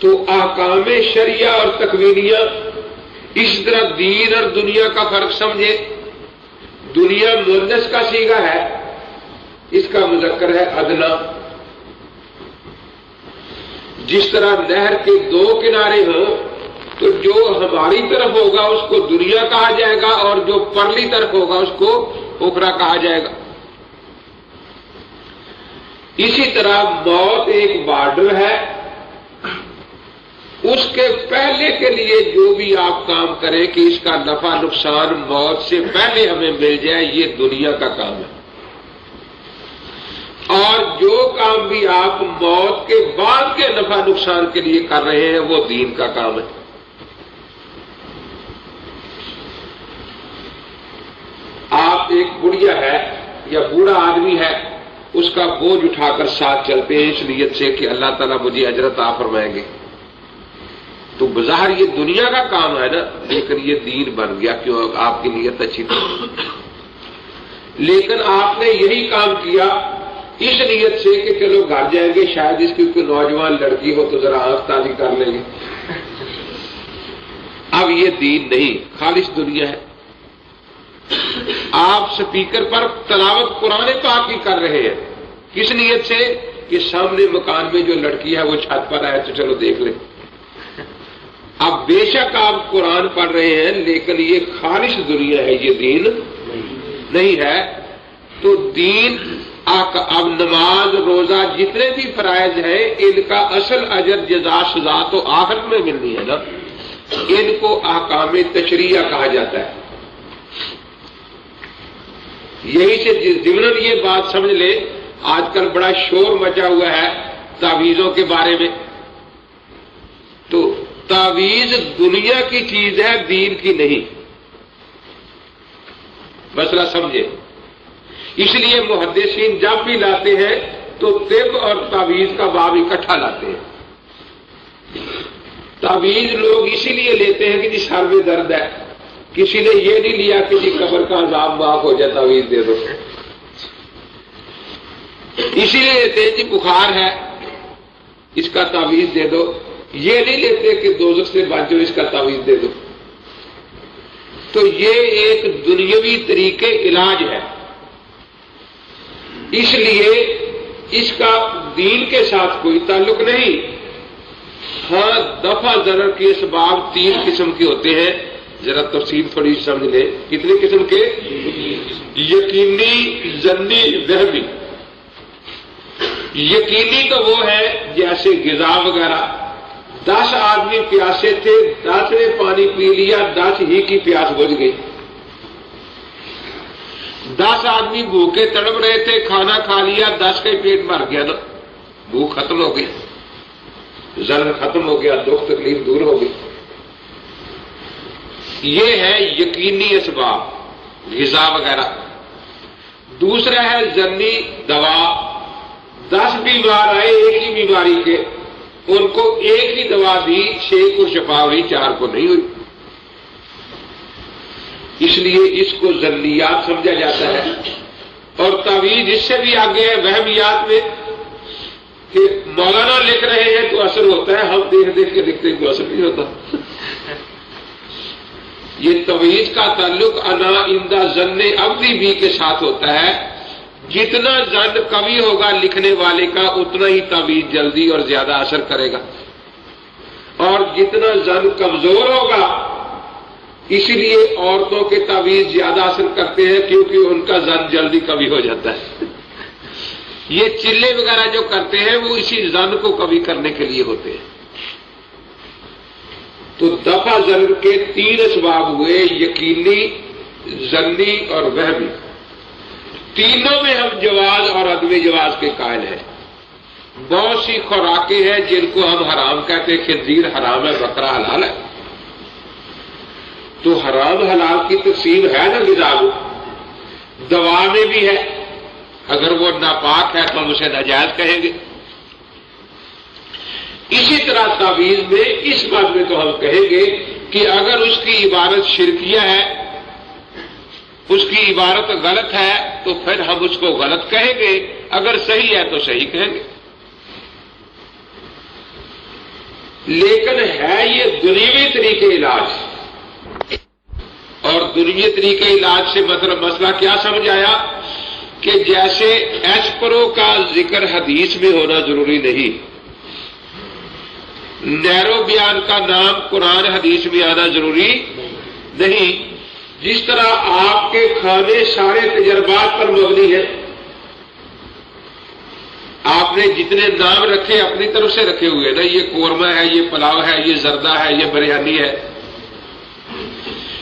Speaker 1: تو احکام شریعہ اور تکوینیہ، اس طرح دین اور دنیا کا فرق سمجھے۔ دنیا مؤنث کا صیغہ ہے، اس کا مذکر ہے ادنا۔ جس طرح نہر کے دو کنارے ہوں تو جو ہماری طرف ہوگا اس کو دنیا کہا جائے گا، اور جو پرلی طرف ہوگا اس کو اخرى کہا جائے گا۔ اسی طرح موت ایک بارڈر ہے، اس کے پہلے کے لیے جو بھی آپ کام کریں کہ اس کا نفع نقصان موت سے پہلے ہمیں مل جائے، یہ دنیا کا کام ہے۔ اور جو کام بھی آپ موت کے بعد کے نفع نقصان کے لیے کر رہے ہیں وہ دین کا کام ہے۔ آپ ایک بڑھیا ہے یا بوڑھا آدمی ہے، اس کا بوجھ اٹھا کر ساتھ چلتے ہیں اس نیت سے کہ اللہ تعالیٰ مجھے اجر عطا فرمائیں گے، تو بظاہر یہ دنیا کا کام ہے نا، لیکن یہ دین بن گیا کیوں؟ آپ کی نیت اچھی تھی۔ لیکن آپ نے یہی کام کیا اس نیت سے کہ چلو گھر جائیں گے، شاید اس کی کوئی نوجوان لڑکی ہو تو ذرا آنکھ تازی کر لیں گے۔ اب یہ دین نہیں، خالص دنیا ہے۔ آپ سپیکر پر تلاوت قرآن پاک کی کر رہے ہیں، کس نیت سے؟ کہ سامنے مکان میں جو لڑکی ہے وہ چھت پر آئے تو چلو دیکھ لیں۔ اب بے شک آپ قرآن پڑھ رہے ہیں، لیکن یہ خالص دنیا ہے، یہ دین نہیں ہے۔ تو دین اب نماز روزہ جتنے بھی فرائض ہیں ان کا اصل اجر جزا سزا تو آخرت میں ملنی ہے نا، ان کو احکام تشریعہ کہا جاتا ہے۔ یہی سے ضمن یہ بات سمجھ لے، آج کل بڑا شور مچا ہوا ہے تعویذوں کے بارے میں، تو تعویذ دنیا کی چیز ہے، دین کی نہیں، مسئلہ سمجھے۔ اس لیے محدثین جب بھی لاتے ہیں تو طب اور تعویذ کا باب اکٹھا لاتے ہیں۔ تعویذ لوگ اسی لیے لیتے ہیں کہ جی سر میں درد ہے، کسی نے یہ نہیں لیا کہ جی قبر کا عذاب معاف ہو جائے تعویذ دے دو، اسی لیے لیتے ہیں جی بخار ہے اس کا تعویذ دے دو، یہ نہیں لیتے کہ دوزخ سے بچو اس کا تعویذ دے دو۔ تو یہ ایک دنیاوی طریقے علاج ہے، اس لیے اس کا دین کے ساتھ کوئی تعلق نہیں۔ ہاں دفع ضرر کے اسباب تین قسم کے ہوتے ہیں، ذرا تفصیل تھوڑی سمجھ لیں۔ کتنے قسم کے؟ یقینی، ظنی، وہمی۔ یقینی تو وہ ہے جیسے غذا وغیرہ، 10 آدمی پیاسے تھے، 10 نے پانی پی لیا، 10 ہی کی پیاس بجھ گئی۔ 10 آدمی بھوکے تڑپ رہے تھے، کھانا کھا لیا، 10 کا ہی پیٹ بھر گیا نا، بھوک ختم ہو گئی، ضرر ختم ہو گیا، دکھ تکلیف دور ہو گئی۔ یہ ہے یقینی اسباب، غذا وغیرہ۔ دوسرا ہے ظنی، دوا۔ 10 بیمار آئے ایک ہی بیماری کے، ان کو ایک ہی دوا دی، 6 کو شفا ہوئی، 4 کو نہیں ہوئی، اس لیے اس کو ظنیات سمجھا جاتا ہے۔ اور تعویذ اس سے بھی آگے ہے وہمیات میں، کہ مولانا لکھ رہے ہیں تو اثر ہوتا ہے، ہم دیکھ دیکھ کے لکھتے ہیں تو اثر نہیں ہوتا۔ یہ تعویذ کا تعلق انا عند ظن عبدی بھی کے ساتھ ہوتا ہے۔ جتنا ظن کمی ہوگا لکھنے والے کا اتنا ہی تعویذ جلدی اور زیادہ اثر کرے گا، اور جتنا ظن کمزور ہوگا اسی لیے عورتوں کے تعویذ زیادہ اثر کرتے ہیں، کیونکہ ان کا ظن جلدی کمی ہو جاتا ہے۔ یہ چلے وغیرہ جو کرتے ہیں وہ اسی ظن کو کمی کرنے کے لیے ہوتے ہیں۔ تو دفع ضرر کے 3 اسباب ہوئے، یقینی، ظنی اور وہمی۔ تینوں میں ہم جواز اور عدم جواز کے قائل ہیں۔ بہت سی خوراکیں ہیں جن کو ہم حرام کہتے ہیں، خنزیر حرام ہے، بکرا حلال ہے، تو حرام حلال کی تقسیم ہے نا غذا میں۔ دوا میں بھی ہے، اگر وہ ناپاک ہے تو ہم اسے ناجائز کہیں گے۔ اسی طرح تعویذ میں اس بات میں تو ہم کہیں گے کہ اگر اس کی عبارت شرکیہ ہے، اس کی عبارت غلط ہے، تو پھر ہم اس کو غلط کہیں گے، اگر صحیح ہے تو صحیح کہیں گے۔ لیکن ہے یہ دنیوی طریقے علاج، اور دنیوی طریقے علاج سے مطلب مسئلہ کیا سمجھ آیا کہ جیسے ایسپرو کا ذکر حدیث میں ہونا ضروری نہیں، نیرو بیان کا نام قرآن حدیث میں آنا ضروری نہیں، جس طرح آپ کے کھانے سارے تجربات پر مبنی ہیں، آپ نے جتنے نام رکھے اپنی طرف سے رکھے ہوئے نا، یہ قورمہ ہے، یہ پلاؤ ہے، یہ زردہ ہے، یہ بریانی ہے،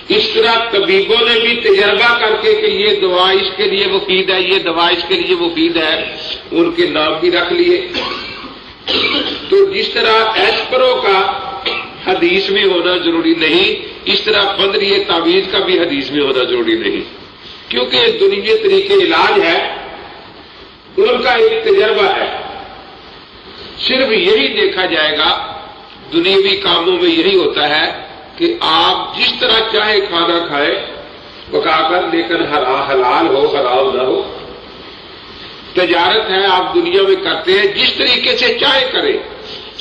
Speaker 1: اس طرح طبیبوں نے بھی تجربہ کر کے کہ یہ دوا اس کے لیے مفید ہے، یہ دوا اس کے لیے مفید ہے، ان کے نام بھی رکھ لیے۔ تو جس طرح ایسپرو کا حدیث میں ہونا ضروری نہیں، اس طرح پندریہ تعویذ کا بھی حدیث میں ہونا ضروری نہیں، کیونکہ دنیوی طریقے علاج ہے، ان کا ایک تجربہ ہے۔ صرف یہی دیکھا جائے گا، دنیوی کاموں میں یہی ہوتا ہے کہ آپ جس طرح چاہے کھانا کھائیں پکا کر، لیکن حلال ہو، حرام نہ ہو۔ تجارت ہے، آپ دنیا میں کرتے ہیں، جس طریقے سے چاہے کریں،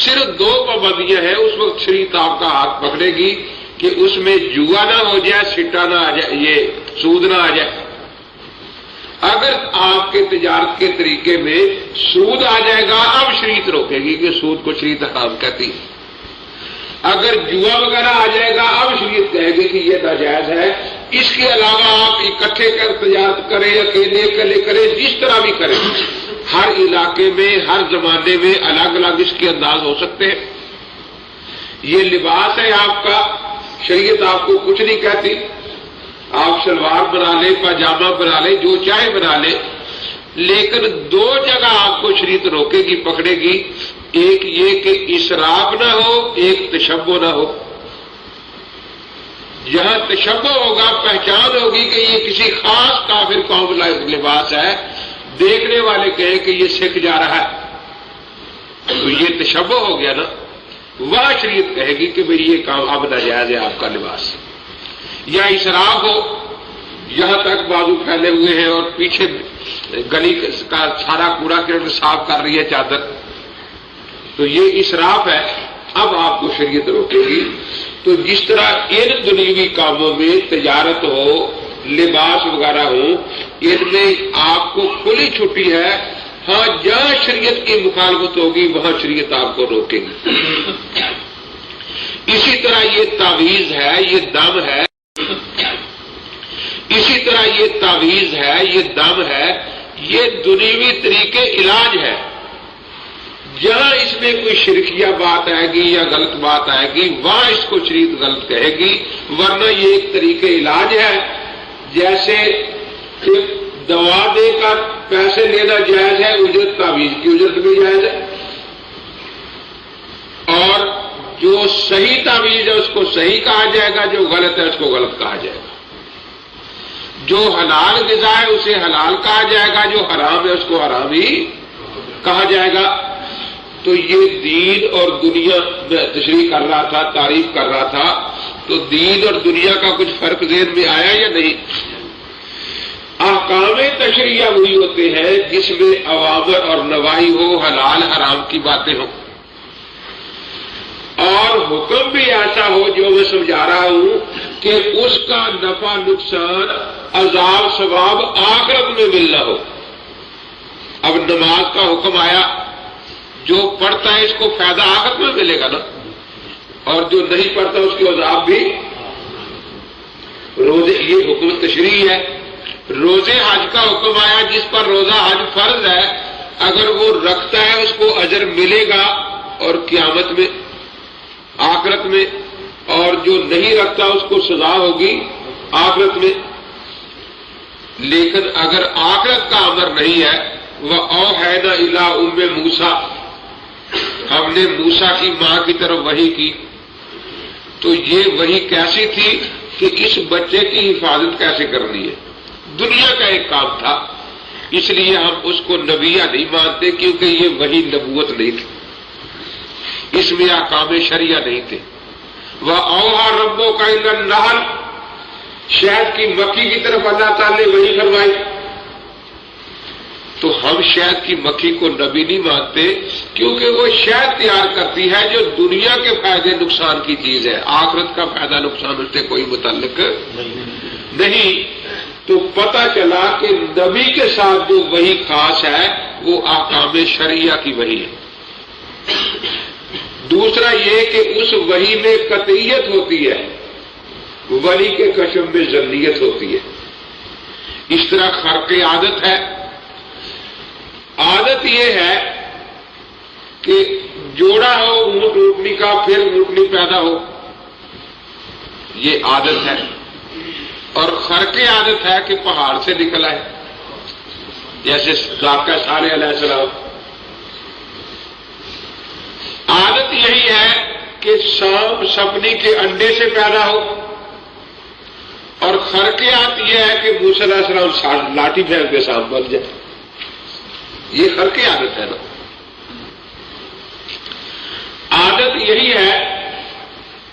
Speaker 1: صرف دو پابندیاں ہیں، اس وقت شریعت آپ کا ہاتھ پکڑے گی کہ اس میں جوا نہ ہو جائے، سٹا نہ آ جائے، یہ سود نہ آ جائے۔ اگر آپ کے تجارت کے طریقے میں سود آ جائے گا، اب شریعت روکے گی کہ سود کو شریعت حرام کہتی ہے۔ اگر جوا وغیرہ آ جائے گا، اب شریعت کہے گی کہ یہ ناجائز ہے۔ اس کے علاوہ آپ اکٹھے کر تجارت کریں، اکیلے کریں، جس طرح بھی کریں، ہر علاقے میں، ہر زمانے میں الگ الگ اس کے انداز ہو سکتے ہیں۔ یہ لباس ہے آپ کا، شریعت آپ کو کچھ نہیں کہتی، آپ شلوار بنا لیں، پاجامہ بنا لیں، جو چاہے بنا لیں، لیکن دو جگہ آپ کو شریعت روکے گی، پکڑے گی، ایک یہ کہ اسراف نہ ہو، ایک تشبہ نہ ہو۔ جہاں تشبہ ہوگا، پہچان ہوگی کہ یہ کسی خاص کافر قوم کا لباس ہے، دیکھنے والے کہیں کہ یہ سکھ جا رہا ہے، تو یہ تشبہ ہو گیا نا، وہاں شریعت کہے گی کہ بھئی یہ کام اب ناجائز ہے آپ کا لباس۔ یا اسراف ہو، یہاں تک بازو پھیلے ہوئے ہیں اور پیچھے گلی کا سارا کوڑا کرکٹ صاف کر رہی ہے چادر، تو یہ اسراف ہے، اب آپ کو شریعت روکے گی۔ تو جس طرح ان دنیوی کاموں میں تجارت ہو، لباس وغیرہ ہو، ان میں آپ کو کھلی چھٹی ہے، ہاں جہاں شریعت کی مخالفت ہوگی وہاں شریعت آپ کو روکے گی۔ اسی طرح یہ تعویذ ہے، یہ دم ہے، اسی طرح یہ تعویذ ہے، یہ دم ہے، یہ دنیوی طریقے علاج ہے۔ جہاں اس میں کوئی شرکیہ بات آئے گی یا غلط بات آئے گی، وہاں اس کو شریعت غلط کہے گی، ورنہ یہ ایک طریقے علاج ہے۔ جیسے کہ دوا دے کر پیسے لینا جائز ہے، اجرت تعویذ کی اجرت بھی جائز ہے، اور جو صحیح تعویذ ہے اس کو صحیح کہا جائے گا، جو غلط ہے اس کو غلط کہا جائے گا۔ جو حلال غذا ہے اسے حلال کہا جائے گا، جو حرام ہے اس کو حرام ہی کہا جائے گا۔ تو یہ دین اور دنیا میں تشریح کر رہا تھا، تعریف کر رہا تھا، تو دین اور دنیا کا کچھ فرق ذہن میں آیا یا نہیں؟ احکام تشریعہ وہی ہوتے ہیں جس میں اوامر اور نواہی ہو، حلال حرام کی باتیں ہوں، اور حکم بھی ایسا ہو جو میں سمجھا رہا ہوں کہ اس کا نفع نقصان، عذاب ثواب آخرت میں ملنا ہو۔ اب نماز کا حکم آیا، جو پڑھتا ہے اس کو فائدہ آخرت میں ملے گا نا، اور جو نہیں پڑھتا اس کے عذاب بھی۔ روزے، یہ حکم تشریع ہے۔ روزے حج کا حکم آیا، جس پر روزہ حج فرض ہے، اگر وہ رکھتا ہے اس کو اجر ملے گا، اور قیامت میں، آخرت میں، اور جو نہیں رکھتا اس کو سزا ہوگی آخرت میں۔ لیکن اگر آخرت کا امر نہیں ہے، وَأَوْحَيْنَا إِلَىٰ أُمِّ مُوسَىٰ، ہم نے موسیٰ کی ماں کی طرف وحی کی، تو یہ وحی کیسی تھی کہ اس بچے کی حفاظت کیسے کرنی ہے، دنیا کا ایک کام تھا، اس لیے ہم اس کو نبیہ نہیں مانتے، کیونکہ یہ وحی نبوت نہیں تھی، اس میں احکام شریعہ نہیں تھے۔ وَأَوْحَىٰ رَبُّكَ إِلَى النَّحْلِ، شہد کی مکھی کی طرف اللہ تعالی نے وحی فرمائی، تو ہم شہد کی مکھی کو نبی نہیں مانتے، کیونکہ وہ شہد تیار کرتی ہے جو دنیا کے فائدے نقصان کی چیز ہے، آخرت کا فائدہ نقصان اس سے کوئی متعلق نہیں۔ تو پتہ چلا کہ نبی کے ساتھ جو وحی خاص ہے وہ احکام شرعیہ کی وحی ہے۔ دوسرا یہ کہ اس وحی میں قطعیت ہوتی ہے، ولی کے کشف میں ظنیت ہوتی ہے۔ اس طرح خرق عادت ہے، عادت یہ ہے کہ جوڑا ہو اونٹ اونٹنی کا، پھر اونٹنی پیدا ہو، یہ عادت ہے۔ اور خرق عادت ہے کہ پہاڑ سے نکل آئے، جیسے ذاکر صالح علیہ السلام۔ عادت یہی ہے کہ سانپ سپنی کے انڈے سے پیدا ہو، اور خرقیات یہ ہے کہ موسیٰ علیہ السلام لاٹھی پھینک کے سانپ بن جائے، یہ خرق عادت ہے نا۔ عادت یہی ہے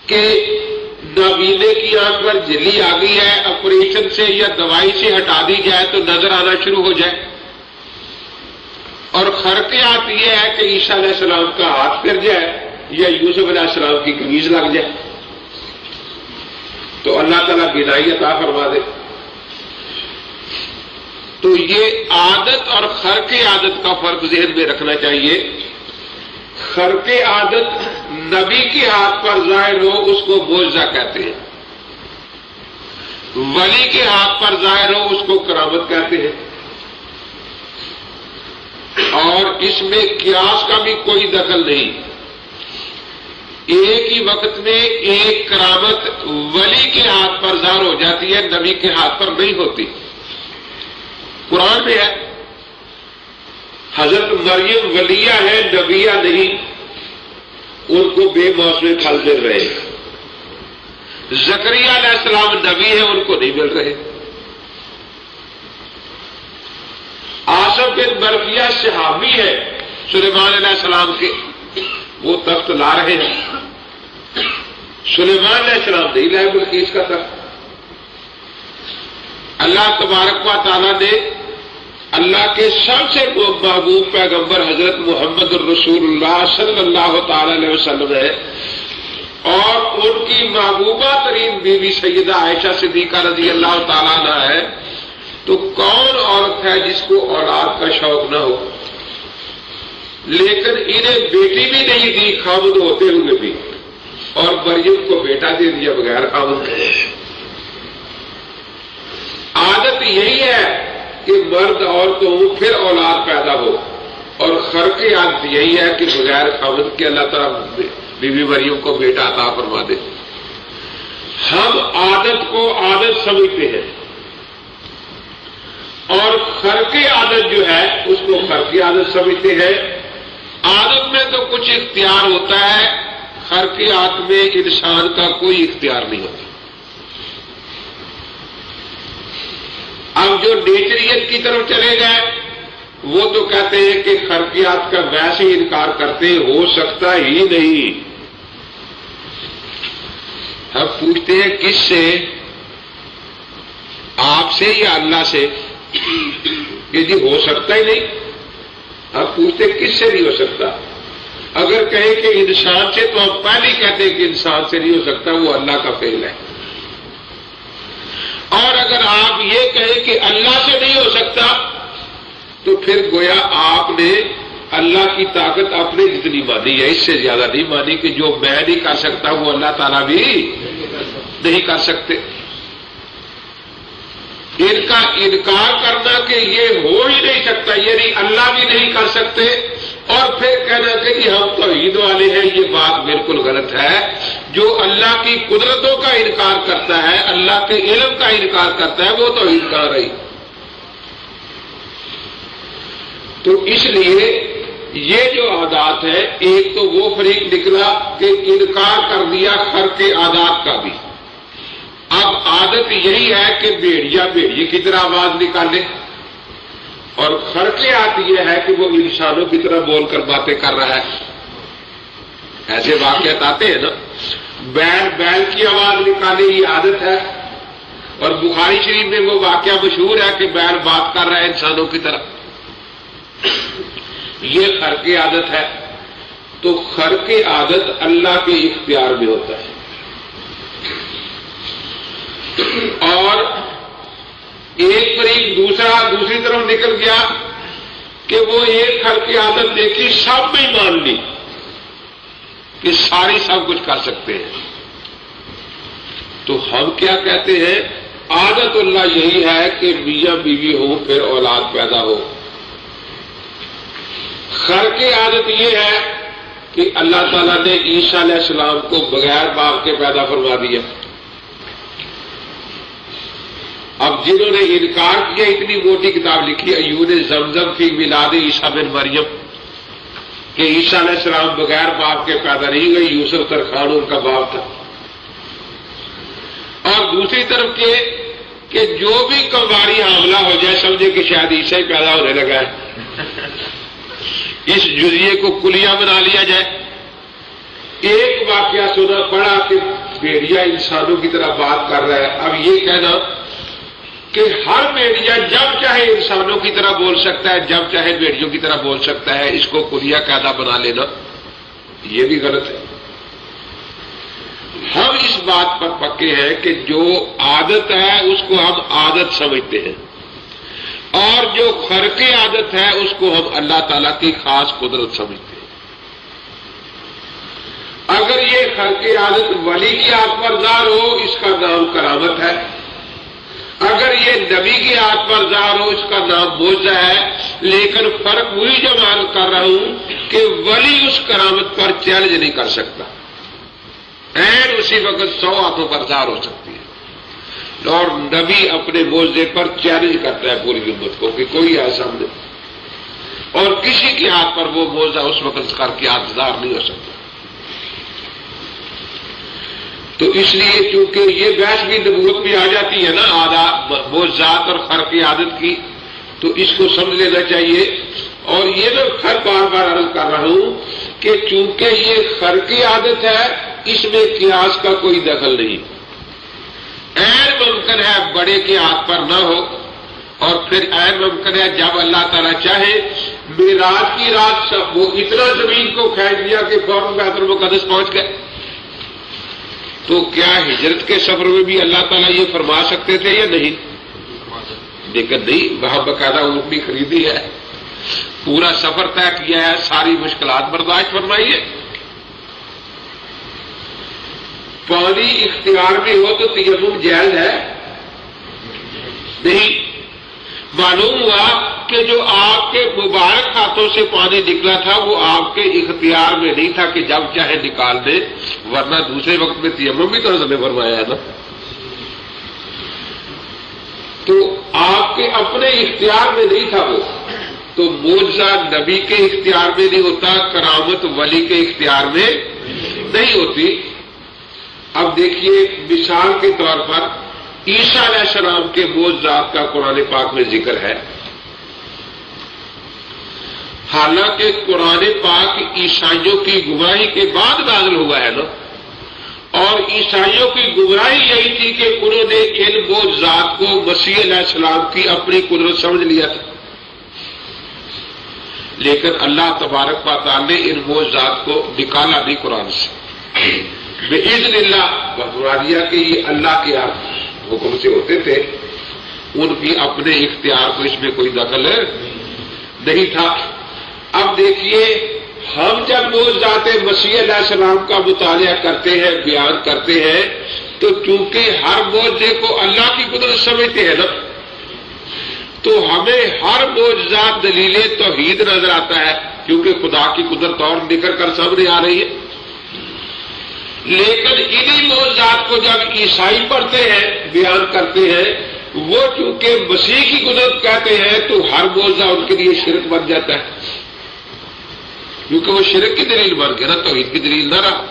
Speaker 1: کہ نابینے کی آنکھ پر جھلی آ گئی ہے، آپریشن سے یا دوائی سے ہٹا دی جائے تو نظر آنا شروع ہو جائے۔ اور خرقیات یہ ہے کہ عیسیٰ علیہ السلام کا ہاتھ پھر جائے یا یوسف علیہ السلام کی قمیض لگ جائے، تو اللہ تعالیٰ بینائی عطا فرما دے۔ تو یہ عادت اور خرق عادت کا فرق ذہن میں رکھنا چاہیے۔ خرق عادت نبی کے ہاتھ پر ظاہر ہو اس کو معجزہ کہتے ہیں، ولی کے ہاتھ پر ظاہر ہو اس کو کرامت کہتے ہیں، اور اس میں قیاس کا بھی کوئی دخل نہیں۔ ایک ہی وقت میں ایک کرامت ولی کے ہاتھ پر ظاہر ہو جاتی ہے، نبی کے ہاتھ پر نہیں ہوتی۔ قرآن میں ہے حضرت مریم ولیہ ہے، نبیہ نہیں، ان کو بے موسم پھل مل رہے۔ زکریا علیہ السلام نبی ہے، ان کو نہیں مل رہے۔ آصف بن برقیہ صحابی ہے سلیمان علیہ السلام کے، وہ تخت لا رہے ہیں، سلیمان علیہ السلام نہیں لائے بلقیس کا تخت۔ اللہ تبارک و تعالیٰ نے اللہ کے سب سے محبوب پیغمبر حضرت محمد الرسول اللہ صلی اللہ تعالی علیہ وسلم ہے، اور ان کی محبوبہ ترین بیوی سیدہ عائشہ صدیقہ رضی اللہ تعالیٰ عنہ ہے، تو کون عورت ہے جس کو اولاد کا شوق نہ ہو؟ لیکن انہیں بیٹی بھی نہیں دی خامد ہوتے ہوئے بھی، اور مریم کو بیٹا دے دیا بغیر خامد کے۔ عادت یہی ہے کہ مرد عورتوں پھر اولاد پیدا ہو، اور خرق عادت یہی ہے کہ بغیر خامد کے اللہ تعالیٰ بی بی مریم کو بیٹا عطا فرما دے۔ ہم عادت کو عادت سمجھتے ہیں، اور خرق عادت جو ہے اس کو خرق عادت سمجھتے ہیں۔ عادت میں تو کچھ اختیار ہوتا ہے، خرق عادت میں انسان کا کوئی اختیار نہیں ہوتا۔ اب جو نیچریت کی طرف چلے گئے وہ تو کہتے ہیں کہ خرقیات کا ویسے ہی انکار کرتے، ہو سکتا ہی نہیں۔ ہم پوچھتے ہیں کس سے؟ آپ سے یا اللہ سے؟ کہ جی ہو سکتا ہی نہیں۔ ہم پوچھتے ہیں کس سے نہیں ہو سکتا؟ اگر کہیں کہ انسان سے تو ہم پہلے ہی کہتے ہیں کہ انسان سے نہیں ہو سکتا، وہ اللہ کا فعل ہے۔ اور اگر آپ یہ کہیں کہ اللہ سے نہیں ہو سکتا تو پھر گویا آپ نے اللہ کی طاقت اپنے جتنی مانی ہے، اس سے زیادہ نہیں مانی کہ جو میں نہیں کر سکتا وہ اللہ تعالیٰ بھی نہیں کر سکتے۔ ان کا انکار کرنا کہ یہ ہو ہی نہیں سکتا، یعنی اللہ بھی نہیں کر سکتے، اور پھر کہنا کہ جی ہم توحید والے ہیں، یہ بات بالکل غلط ہے۔ جو اللہ کی قدرتوں کا انکار کرتا ہے، اللہ کے علم کا انکار کرتا ہے، وہ توحید کہاں رہی؟ تو اس لیے یہ جو عادات ہے، ایک تو وہ فریق نکلا کہ انکار کر دیا خرق عادات کا بھی۔ اب عادت یہی ہے کہ بھیڑیا بھیڑیے کی طرح آواز نکالے، اور خرق عادت یہ ہے کہ وہ انسانوں کی طرح بول کر باتیں کر رہا ہے۔ ایسے واقعات آتے ہیں نا، بیل کی آواز نکالے، یہ عادت ہے۔ اور بخاری شریف میں وہ واقعہ مشہور ہے کہ بیل بات کر رہا ہے انسانوں کی طرح۔ یہ خرق عادت ہے، تو خرق عادت اللہ کے اختیار میں ہوتا ہے، اور ایک فریق دوسری طرف نکل گیا کہ وہ ایک خرق عادت دیکھی، سب میں مان لی کہ ساری سب کچھ کر سکتے ہیں۔ تو ہم کیا کہتے ہیں؟ عادت اللہ یہی ہے کہ میاں بیوی ہو پھر اولاد پیدا ہو۔ خرق عادت یہ ہے کہ اللہ تعالیٰ نے عیسیٰ علیہ السلام کو بغیر باپ کے پیدا فرما دیا۔ اب جنہوں نے انکار کیا، اتنی موٹی کتاب لکھی عیون زمزم فی میلاد عیسیٰ بن مریم، کہ عیسیٰ علیہ السلام بغیر باپ کے پیدا نہیں ہوئے، یوسف ترخان ان کا باپ تھا۔ اور دوسری طرف کہ جو بھی کنواری حاملہ ہو جائے سمجھے کہ شاید عیسیٰ ہی پیدا ہونے لگا ہے، اس جزیے کو کلیہ بنا لیا جائے۔ ایک واقعہ سنا پڑا کہ بھیڑیا انسانوں کی طرح بات کر رہا ہے، اب یہ کہنا کہ ہر بھیڑیا جب چاہے انسانوں کی طرح بول سکتا ہے، جب چاہے بھیڑیوں کی طرح بول سکتا ہے، اس کو کلیہ قاعدہ بنا لینا یہ بھی غلط ہے۔ ہم اس بات پر پکے ہیں کہ جو عادت ہے اس کو ہم عادت سمجھتے ہیں، اور جو خرق عادت ہے اس کو ہم اللہ تعالیٰ کی خاص قدرت سمجھتے ہیں۔ اگر یہ خرق عادت ولی کی آنکھ پر ظاہر ہو، اس کا نام کرامت ہے۔ اگر یہ نبی کی آنکھ پر ظاہر ہو، اس کا نام معجزہ ہے۔ لیکن فرق وہی جو میں کر رہا ہوں کہ ولی اس کرامت پر چیلنج نہیں کر سکتا، عین اسی وقت 100 ہاتھوں پر ظاہر ہو سکتی ہے، اور نبی اپنے معجزے پر چیلنج کرتا ہے پوری امت کو کہ کوئی ایسا نہیں، اور کسی کے ہاتھ پر وہ معجزہ اس وقت کر کے ظاہر نہیں ہو سکتا۔ تو اس لیے چونکہ یہ بحث بھی نبوت میں آ جاتی ہے نا، معجزات اور خرق عادت کی، تو اس کو سمجھ لینا چاہیے۔ اور یہ میں ہر بار عرض کر رہا ہوں کہ چونکہ یہ خرق عادت ہے، اس میں قیاس کا کوئی دخل نہیں۔ عین ممکن ہے بڑے کے ہاتھ پر نہ ہو، اور پھر عین ممکن ہے جب اللہ تعالیٰ چاہے معراج کی رات وہ اتنا زمین کو کھینچ دیا کہ فوراً بیت المقدس پہنچ گئے، تو کیا ہجرت کے سفر میں بھی اللہ تعالیٰ یہ فرما سکتے تھے یا نہیں؟ لیکن نہیں، وہاں باقاعدہ اونٹنی خریدی ہے، پورا سفر طے کیا ہے، ساری مشکلات برداشت فرمائی ہے۔ پانی اختیار میں ہو تو تیمم جائز ہے؟ نہیں۔ معلوم ہوا کہ جو آپ کے مبارک ہاتھوں سے پانی نکلا تھا وہ آپ کے اختیار میں نہیں تھا کہ جب چاہے نکال دے، ورنہ دوسرے وقت میں تیمم بھی تو حضرت نے فرمایا ہے نا۔ تو آپ کے اپنے اختیار میں نہیں تھا وہ، تو معجزہ نبی کے اختیار میں نہیں ہوتا، کرامت ولی کے اختیار میں نہیں ہوتی۔ اب دیکھیے مثال کے طور پر عیسیٰ علیہ السلام کے معجزات کا قرآن پاک میں ذکر ہے، حالانکہ قرآن پاک عیسائیوں کی گمراہی کے بعد نازل ہوا ہے نا، اور عیسائیوں کی گمراہی یہی تھی کہ انہوں نے ان معجزات کو مسیح علیہ السلام کی اپنی قدرت سمجھ لیا تھا، لیکن اللہ تبارک و تعالی نے ان معجزات کو نکالا نہیں قرآن سے، بإذن اللہ بتلا دیا کہ یہ اللہ کے حکم سے ہوتے تھے، ان کی اپنے اختیار کو اس میں کوئی دخل نہیں تھا۔ اب دیکھیے ہم جب معجزات مسیح علیہ السلام کا مطالعہ کرتے ہیں، بیان کرتے ہیں، تو چونکہ ہر معجزے کو اللہ کی قدرت سمجھتے ہیں نا، تو ہمیں ہر معجزہ دلیل توحید نظر آتا ہے، کیونکہ خدا کی قدرت اور نکل کر سامنے آ رہی ہے۔ لیکن انہی معجزات کو جب عیسائی پڑھتے ہیں، بیان کرتے ہیں، وہ چونکہ مسیح کی قدرت کہتے ہیں، تو ہر معجزہ ان کے لیے شرک بن جاتا ہے، کیونکہ وہ شرک کی دلیل بن گیا نا، توحید کی دلیل نہ رہا۔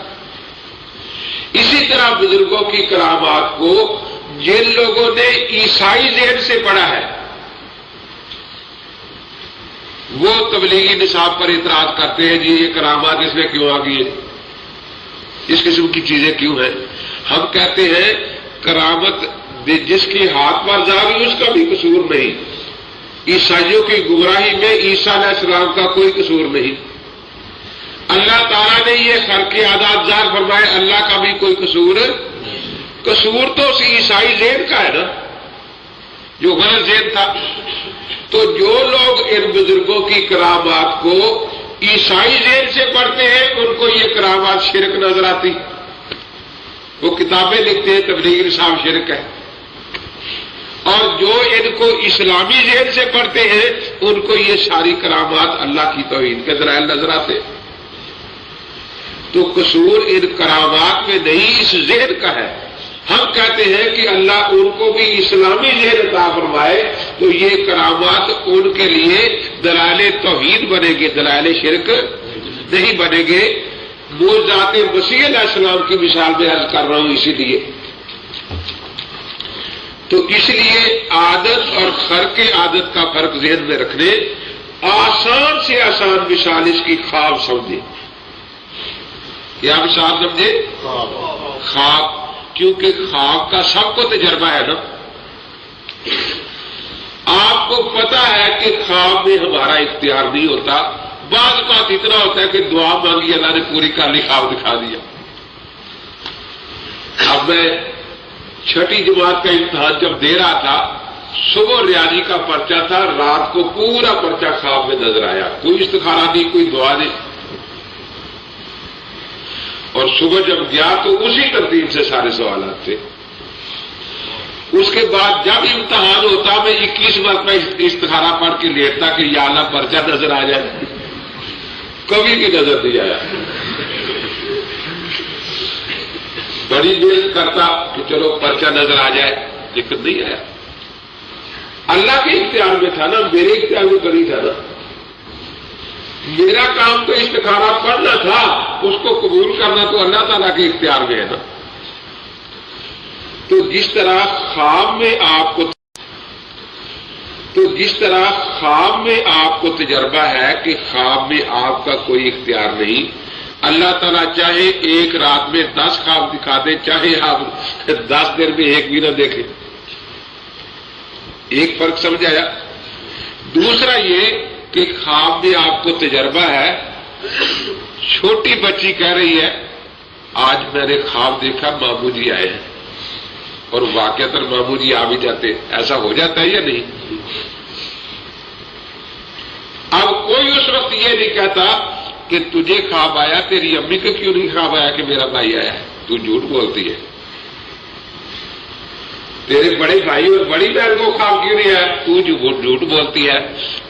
Speaker 1: اسی طرح بزرگوں کی کرامات کو جن لوگوں نے عیسائی ذہن سے پڑھا ہے، وہ تبلیغی نصاب پر اعتراض کرتے ہیں، جی یہ کرامات اس میں کیوں آ گئی ہے، اس قسم کی چیزیں کیوں ہیں؟ ہم کہتے ہیں کرامت جس کی ہاتھ پر ظاہر ہوئی اس کا بھی قصور نہیں، عیسائیوں کی گمراہی میں عیسیٰ علیہ السلام کا کوئی قصور نہیں. اللہ تعالیٰ نے یہ خلق عادات ظاہر فرمائے، اللہ کا بھی کوئی قصور تو اس عیسائی ذہن کا ہے نا، جو غلط ذہن تھا. تو جو لوگ ان بزرگوں کی کرامات کو عیسائی ذہن سے پڑھتے ہیں ان کو یہ کرامات شرک نظر آتی. وہ کتابیں لکھتے ہیں تبلیغ نصاب شرک ہے، اور جو ان کو اسلامی ذہن سے پڑھتے ہیں ان کو یہ ساری کرامات اللہ کی توحید کے دلائل نظر آتے. تو قصور ان کرامات میں نہیں، اس ذہن کا ہے. ہم کہتے ہیں کہ اللہ ان کو بھی اسلامی ذہن عطا فرمائے تو یہ کرامات ان کے لیے دلائل توحید بنے گے، دلائل شرک نہیں بنے گے. معجزات مسیح علیہ السلام کی مثال میں عرض کر رہا ہوں اسی لیے. تو اس لیے عادت اور خرق عادت کا فرق ذہن میں رکھنے، آسان سے آسان مثال اس کی خواب سمجھے. کیا مثال سمجھے؟ خواب. کیونکہ خواب کا سب کو تجربہ ہے نا. آپ کو پتا ہے کہ خواب میں ہمارا اختیار نہیں ہوتا. بعض بات اتنا ہوتا ہے کہ دعا مانگی اللہ نے پوری کر لی، خواب دکھا دیا. اب میں چھٹی جماعت کا امتحان جب دے رہا تھا، صبح ریاضی کا پرچہ تھا، رات کو پورا پرچہ خواب میں نظر آیا. کوئی استخارہ نہیں، کوئی دعا نہیں. اور صبح جب گیا تو اسی ترتیب سے سارے سوالات تھے. اس کے بعد جب امتحان ہوتا میں 21 مرتبہ استخارہ پڑھ کے لیٹتا کہ یا اللہ پرچہ نظر آ جائے. کبھی بھی نظر نہیں آیا. بڑی دیر کرتا کہ چلو پرچہ نظر آ جائے، لیکن نہیں آیا. اللہ کے اختیار میں تھا نا، میرے اختیار میں تو نہیں تھا نا. میرا کام تو استخارہ پڑھنا تھا، اس کو قبول کرنا تو اللہ تعالیٰ کے اختیار میں ہے نا. تو جس طرح خواب میں آپ کو تجربہ ہے کہ خواب میں آپ کا کوئی اختیار نہیں. اللہ تعالیٰ چاہے ایک رات میں 10 خواب دکھا دے، چاہے آپ 10 دن میں ایک بھی نہ دیکھیں. ایک فرق سمجھ آیا. دوسرا یہ کہ خواب میں آپ کو تجربہ ہے. چھوٹی بچی کہہ رہی ہے آج میں نے خواب دیکھا ماموں جی آئے ہیں، اور واقعتاً ماموں جی آ بھی جاتے. ایسا ہو جاتا ہے یا نہیں؟ اب کوئی اس وقت یہ نہیں کہتا کہ تجھے خواب آیا، تیری امی کو کیوں نہیں خواب آیا کہ میرا بھائی آیا ہے؟ تو جھوٹ بولتی ہے. تیرے بڑے بھائی اور بڑی بہن کو خواب کیوں نہیں آیا؟ تو جھوٹ بولتی ہے.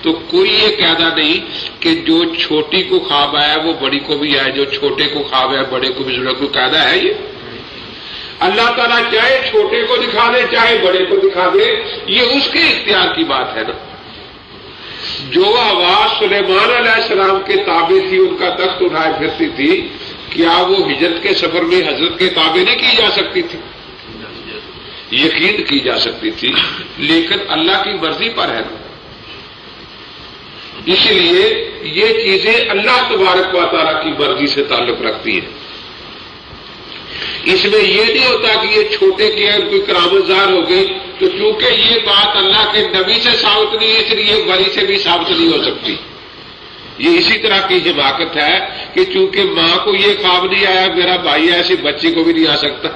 Speaker 1: تو کوئی یہ کہنا نہیں کہ جو چھوٹی کو خواب آیا وہ بڑی کو بھی آئے، جو چھوٹے کو خواب آیا بڑے کو بھی. کوئی قاعدہ ہے یہ؟ اللہ تعالیٰ چاہے چھوٹے کو دکھا دے چاہے بڑے کو دکھا دے، یہ اس کے اختیار کی بات ہے نا. جو آواز سلیمان علیہ السلام کے تابع تھی، ان کا تخت اٹھائے پھرتی تھی، کیا وہ ہجرت کے سفر میں حضرت کے تابع نہیں کی جا سکتی تھی؟ یقین کی جا سکتی تھی، لیکن اللہ کی مرضی پر ہے نا. اسی لیے یہ چیزیں اللہ تبارک و تعالیٰ کی مرضی سے تعلق رکھتی ہیں. اس میں یہ نہیں ہوتا کہ یہ چھوٹے کی ہے کوئی کرامت ظاہر ہو گئی تو چونکہ یہ بات اللہ کے نبی سے ثابت نہیں ہے اس لیے ولی سے بھی ثابت نہیں ہو سکتی. یہ اسی طرح کی حماقت ہے کہ چونکہ ماں کو یہ خواب نہیں آیا میرا بھائی ایسے بچے کو بھی نہیں آ سکتا.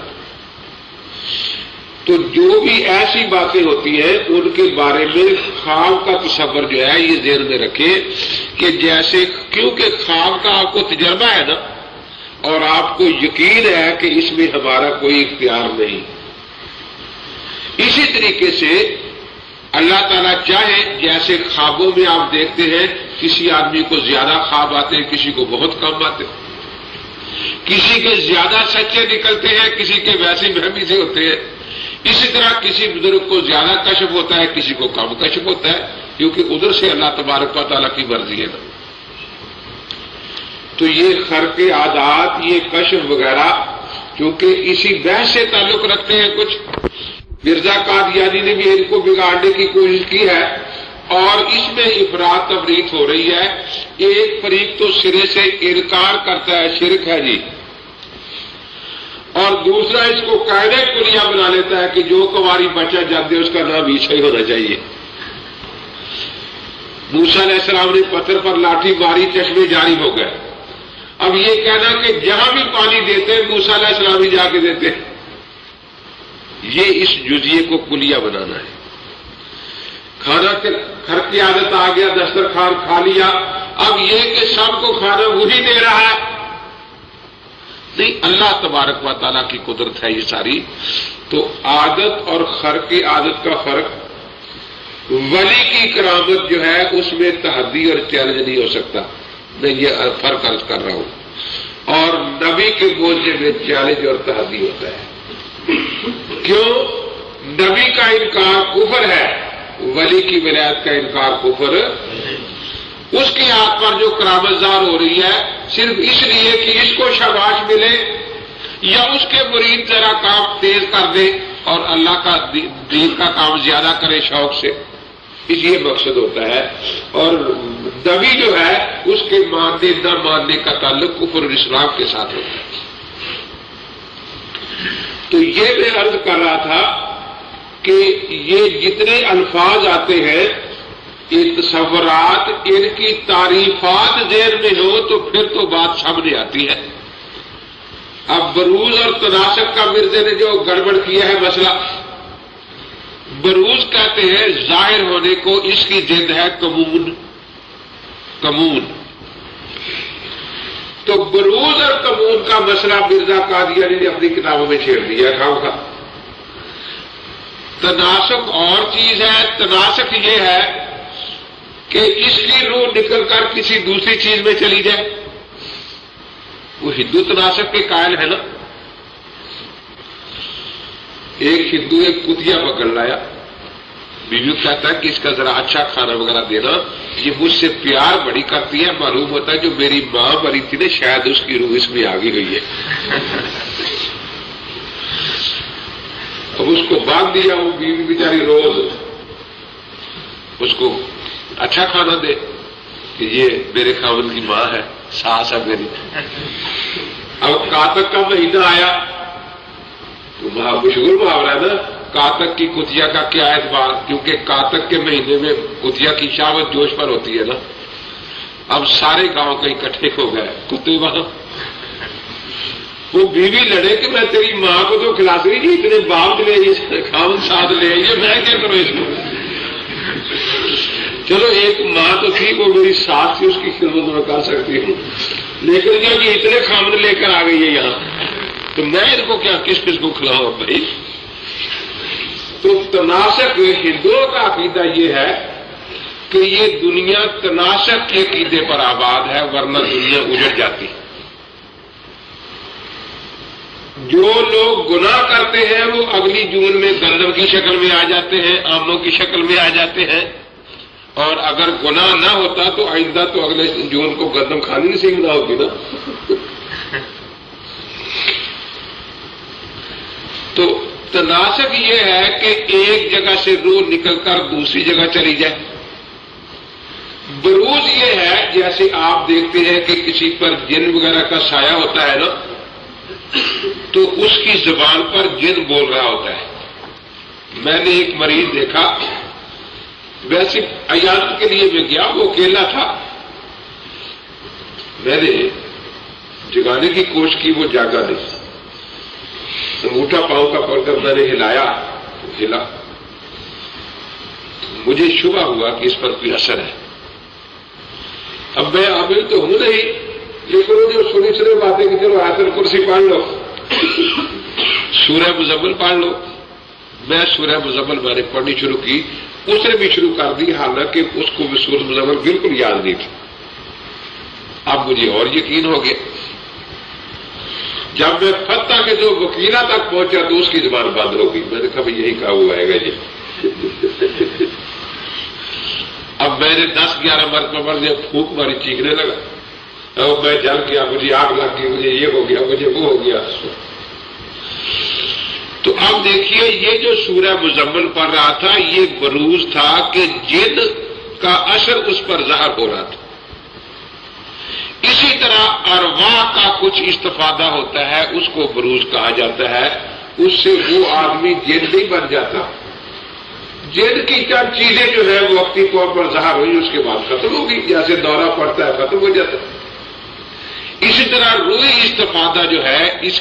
Speaker 1: تو جو بھی ایسی باتیں ہوتی ہیں ان کے بارے میں خواب کا تصور جو ہے یہ ذہن میں رکھیں کہ جیسے کیونکہ خواب کا آپ کو تجربہ ہے نا اور آپ کو یقین ہے کہ اس میں ہمارا کوئی اختیار نہیں. اسی طریقے سے اللہ تعالیٰ چاہے جیسے خوابوں میں آپ دیکھتے ہیں کسی آدمی کو زیادہ خواب آتے ہیں، کسی کو بہت کم آتے ہیں، کسی کے زیادہ سچے نکلتے ہیں، کسی کے ویسے بہمی سے ہوتے ہیں. اسی طرح کسی بزرگ کو زیادہ کشف ہوتا ہے، کسی کو کم کشف ہوتا ہے، کیونکہ ادھر سے اللہ تبارک و تعالیٰ کی مرضی ہے نا. تو یہ خرق عادات، یہ کشف وغیرہ کیونکہ اسی بحث سے تعلق رکھتے ہیں. کچھ مرزا قادیانی نے بھی ان کو بگاڑنے کی کوشش کی ہے اور اس میں افراط تفریط ہو رہی ہے. ایک فریق تو سرے سے انکار کرتا ہے شرک ہے جی، اور دوسرا اس کو قاعدہ کلیہ بنا لیتا ہے کہ جو کنواری بچہ جاتے اس کا نام عیسیٰ ہی ہونا چاہیے. موسیٰ علیہ السلام نے پتھر پر لاٹھی ماری، چشمے جاری ہو گئے. اب یہ کہنا کہ جہاں بھی پانی دیتے ہیں موسیٰ علیہ السلام ہی جا کے دیتے ہیں، یہ اس جزیے کو کلیہ بنانا ہے. کھانا گھر کی عادت آ گیا، دسترخوان کھا لیا، اب یہ کہ سب کو کھانا وہی دے رہا ہے. نہیں، اللہ تبارک و تعالیٰ کی قدرت ہے یہ ساری. تو عادت اور خر کی عادت کا فرق، ولی کی کرامت جو ہے اس میں تحدی اور چیلنج نہیں ہو سکتا، میں یہ فرق عرض کر رہا ہوں. اور نبی کے بولنے میں چیلنج اور تحدی ہوتا ہے. کیوں؟ نبی کا انکار کفر ہے، ولی کی ولایت کا انکار کفر. اس کی آنکھ پر جو کرامت ظاہر ہو رہی ہے صرف اس لیے کہ اس کو شاباش ملے یا اس کے مرید ذرا کام تیز کر دے اور اللہ کا دین کا کام زیادہ کرے شوق سے، اس یہ مقصد ہوتا ہے. اور نبی جو ہے اس کے ماننے نہ ماننے کا تعلق کفر اور اسلام کے ساتھ ہوتا ہے. تو یہ میں عرض کر رہا تھا کہ یہ جتنے الفاظ آتے ہیں، یہ تصورات، ان کی تعریفات ذہن میں ہو تو پھر تو بات سامنے آتی ہے. اب بروز اور تناسق کا مرزا نے جو گڑبڑ کیا ہے مسئلہ، بروز کہتے ہیں ظاہر ہونے کو، اس کی ضد ہے کمون. تو بروز اور کمون کا مسئلہ مرزا قادیانی نے اپنی کتابوں میں چھیڑ دیا کھاؤ کا. تناسق اور چیز ہے. تناسق یہ ہے کہ اس کی روح نکل کر کسی دوسری چیز میں چلی جائے. وہ ہندو تناسق کے قائل ہے نا. ایک ہندو ایک کتیا پکڑ لایا، بیوی کہتا ہے کہ اس کا ذرا اچھا کھانا وغیرہ دینا، یہ مجھ سے پیار بڑی کرتی ہے، معلوم ہوتا ہے جو میری ماں مری تھی نا شاید اس کی روح اس میں آگے گئی ہے. اب اس کو باندھ دیا، وہ بیوی بیچاری روز اس کو اچھا کھانا دے کہ یہ میرے خاوند کی ماں ہے، ساس ہے میری. اب کاتک کا مہینہ آیا تو مشہور محاورہ ہے نا، کاتک کی کتیا کا کیا اعتبار، کیونکہ کاتک کے مہینے میں کتیا کی شہوت جوش پر ہوتی ہے نا. اب سارے گاؤں کے اکٹھے ہو گئے کتے وہاں. وہ بیوی لڑے کہ میں تیری ماں کو تو کھلاتی نہیں، اتنے باپ لے خاوند ساتھ لے، یہ میں کیا کروں اس کو. چلو ایک ماں تو تھی، وہ میری ساس تھی، اس کی خدمت میں کر سکتی ہوں، لیکن جب یہ اتنے خامن لے کر آ گئی ہے یہاں تو میں ان کو کیا کس کو کھلاؤں بھائی. تو تناسق ہندوؤں کا عقیدہ یہ ہے کہ یہ دنیا تناسق کے عقیدے پر آباد ہے، ورنہ دنیا اجڑ جاتی. جو لوگ گناہ کرتے ہیں وہ اگلی جون میں گندم کی شکل میں آ جاتے ہیں، آموں کی شکل میں آ جاتے ہیں، اور اگر گناہ نہ ہوتا تو آئندہ تو اگلے جون کو گندم کھانی نہیں سیکھنا ہوگی نا. تو تناسق یہ ہے کہ ایک جگہ سے روح نکل کر دوسری جگہ چلی جائے. بروز یہ ہے جیسے آپ دیکھتے ہیں کہ کسی پر جن وغیرہ کا سایہ ہوتا ہے نا، تو اس کی زبان پر جن بول رہا ہوتا ہے. میں نے ایک مریض دیکھا، ویسے عیادت کے لیے میں گیا، وہ اکیلا تھا. میں نے جگانے کی کوشش کی، وہ جاگا نہیں. انگوٹھا پاؤں کا پڑ کر میں نے ہلایا، ہلا. مجھے شبہ ہوا کہ اس پر کوئی اثر ہے. اب میں عامل تو ہوں نہیں، لیکن وہ جو سنی سنی باتیں کہ چلو آیت الکرسی پڑھ لو، سورہ مزمل پڑھ لو. میں سورہ مزمل میں نے پڑھنی شروع کی، اس نے بھی شروع کر دی، حالانکہ اس کو بھی سورہ مزمل بالکل یاد نہیں تھی. اب مجھے اور یقین ہو گیا. جب میں فتح کے جو وکیلہ تک پہنچا تو اس کی زبان بند ہو گئی. میں نے کہا یہی کہا ہوا ہے گا جی. اب میں نے 10-11 مرتبہ پڑھ دیا، پھونک ماری، چیخنے لگا. اب میں جل گیا، مجھے آگ لگ گئی، مجھے یہ ہو گیا، مجھے وہ ہو گیا. تو اب دیکھیے یہ جو سورہ مزمل پڑھ رہا تھا یہ بروز تھا کہ جن کا اثر اس پر ظاہر ہو رہا تھا. اسی طرح ارواح کا کچھ استفادہ ہوتا ہے، اس کو بروز کہا جاتا ہے. اس سے وہ آدمی جن نہیں بن جاتا جن کی چند چیزیں جو ہے وہ وقتی طور پر ظاہر ہوئی اس کے بعد ختم ہوگی، جیسے دورہ پڑتا ہے ختم ہو جاتا ہے۔ اسی طرح روحی استفادہ جو ہے اس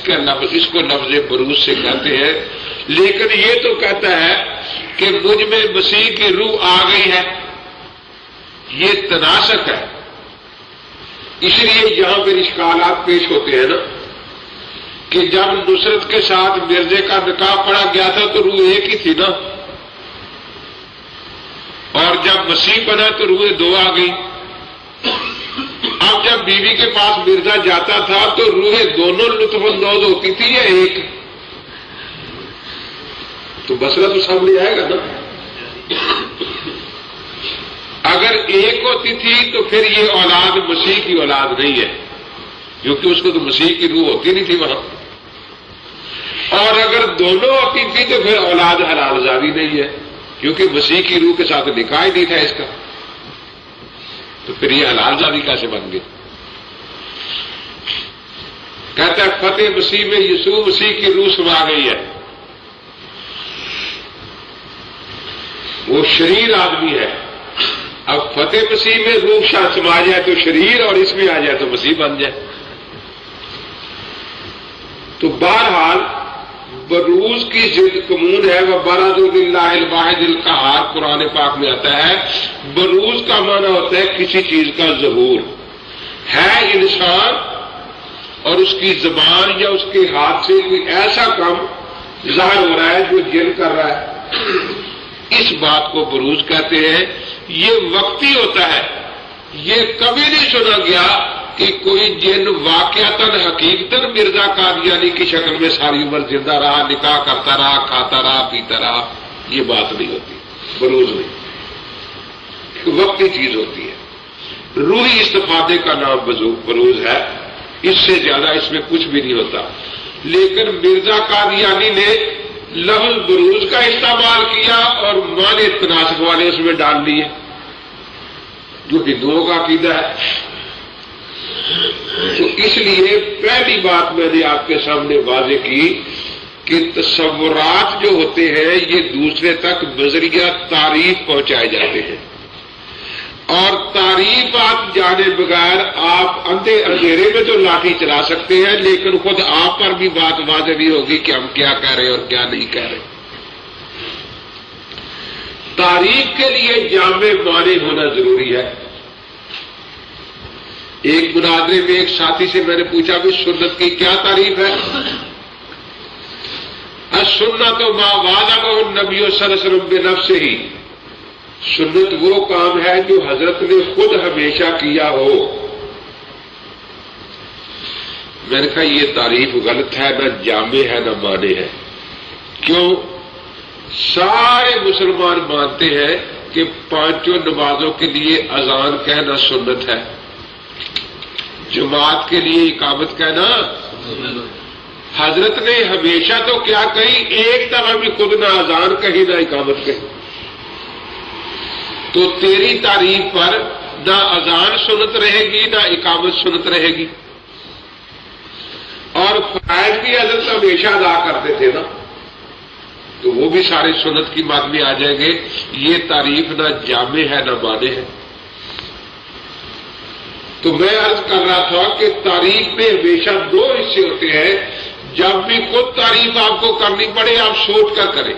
Speaker 1: کو لفظ بروز سے کہتے ہیں، لیکن یہ تو کہتا ہے کہ مجھ میں مسیح کی روح آ گئی ہے، یہ تناسق ہے۔ اس لیے یہاں پہ اشکالات پیش ہوتے ہیں نا کہ جب نصرت کے ساتھ مرزے کا نکاح پڑا گیا تھا تو روح ایک ہی تھی نا، اور جب مسیح بنا تو روح دو آ گئی۔ اب جب بیوی کے پاس مرزا جاتا تھا تو روحیں دونوں لطف اندوز ہوتی تھی یا ایک؟ تو مسئلہ تو سامنے آئے گا نا۔ اگر ایک ہوتی تھی تو پھر یہ اولاد مسیح کی اولاد نہیں ہے، کیونکہ اس کو تو مسیح کی روح ہوتی نہیں تھی وہاں، اور اگر دونوں ہوتی تھی تو پھر اولاد حلال زادی نہیں ہے، کیونکہ مسیح کی روح کے ساتھ نکاح ہی نہیں تھا اس کا، تو پھر یہ حلال زادی کیسے بن گئی؟ کہتا ہے فتح مسیح میں یسوع مسیح کی روح سما گئی ہے، وہ شریر آدمی ہے۔ اب فتح مسیح میں روح شاہ سما جائے تو شریر، اور اس میں آ جائے تو مسیح بن جائے۔ تو بہرحال بروز کی ضد کمون ہے، وہ برزوا للہ الواحد القہار قرآن پاک میں آتا ہے۔ بروز کا معنی ہوتا ہے کسی چیز کا ظہور ہے، انسان اور اس کی زبان یا اس کے ہاتھ سے کوئی ایسا کام ظاہر ہو رہا ہے جو جن کر رہا ہے، اس بات کو بروز کہتے ہیں۔ یہ وقتی ہوتا ہے، یہ کبھی نہیں سنا گیا کہ کوئی جن واقعتاً حقیقتاً مرزا قادیانی کی شکل میں ساری عمر زندہ رہا، نکاح کرتا رہا، کھاتا رہا، پیتا رہا، یہ بات نہیں ہوتی، بروز نہیں، وقتی چیز ہوتی ہے۔ روحی استفادے کا نام بروز ہے، اس سے زیادہ اس میں کچھ بھی نہیں ہوتا۔ لیکن مرزا قادیانی نے لفظ بروز کا استعمال کیا اور معنی تناسخ والے اس میں ڈال لیے، جو ہندوؤں کا عقیدہ ہے۔ تو اس لیے پہلی بات میں نے آپ کے سامنے واضح کی کہ تصورات جو ہوتے ہیں یہ دوسرے تک بذریعہ تعریف پہنچائے جاتے ہیں، اور تعریفات جانے بغیر آپ اندھیرے میں تو لاٹھی چلا سکتے ہیں، لیکن خود آپ پر بھی بات واضح نہیں ہوگی کہ ہم کیا کہہ رہے ہیں اور کیا نہیں کہہ رہے۔ تعریف کے لیے جامع معنی ہونا ضروری ہے۔ ایک مناظرے میں ایک ساتھی سے میں نے پوچھا بھی سنت کی کیا تعریف ہے؟ السنت ما وعدہ النبی صلی اللہ علیہ وسلم بنفسہ ہی، سنت وہ کام ہے جو حضرت نے خود ہمیشہ کیا ہو۔ میں نے کہا یہ تعریف غلط ہے، نہ جامع ہے نہ معنی ہے۔ کیوں؟ سارے مسلمان مانتے ہیں کہ پانچوں نمازوں کے لیے اذان کہنا سنت ہے، جماعت کے لیے اقامت کہنا۔ حضرت نے ہمیشہ تو کیا کہی، ایک دفعہ بھی خود نہ اذان کہی نہ اقامت کہی، تو تیری تعریف پر نہ اذان سنت رہے گی نہ اقامت سنت رہے گی۔ اور فرائض بھی حضرت ہمیشہ ادا کرتے تھے نا، تو وہ بھی سارے سنت کی مد میں آ جائیں گے۔ یہ تعریف نہ جامع ہے نہ معنی ہے۔ تو میں عرض کر رہا تھا کہ تعریف میں ہمیشہ دو حصے ہوتے ہیں، جب بھی خود تعریف آپ کو کرنی پڑے آپ سوچ کر کریں،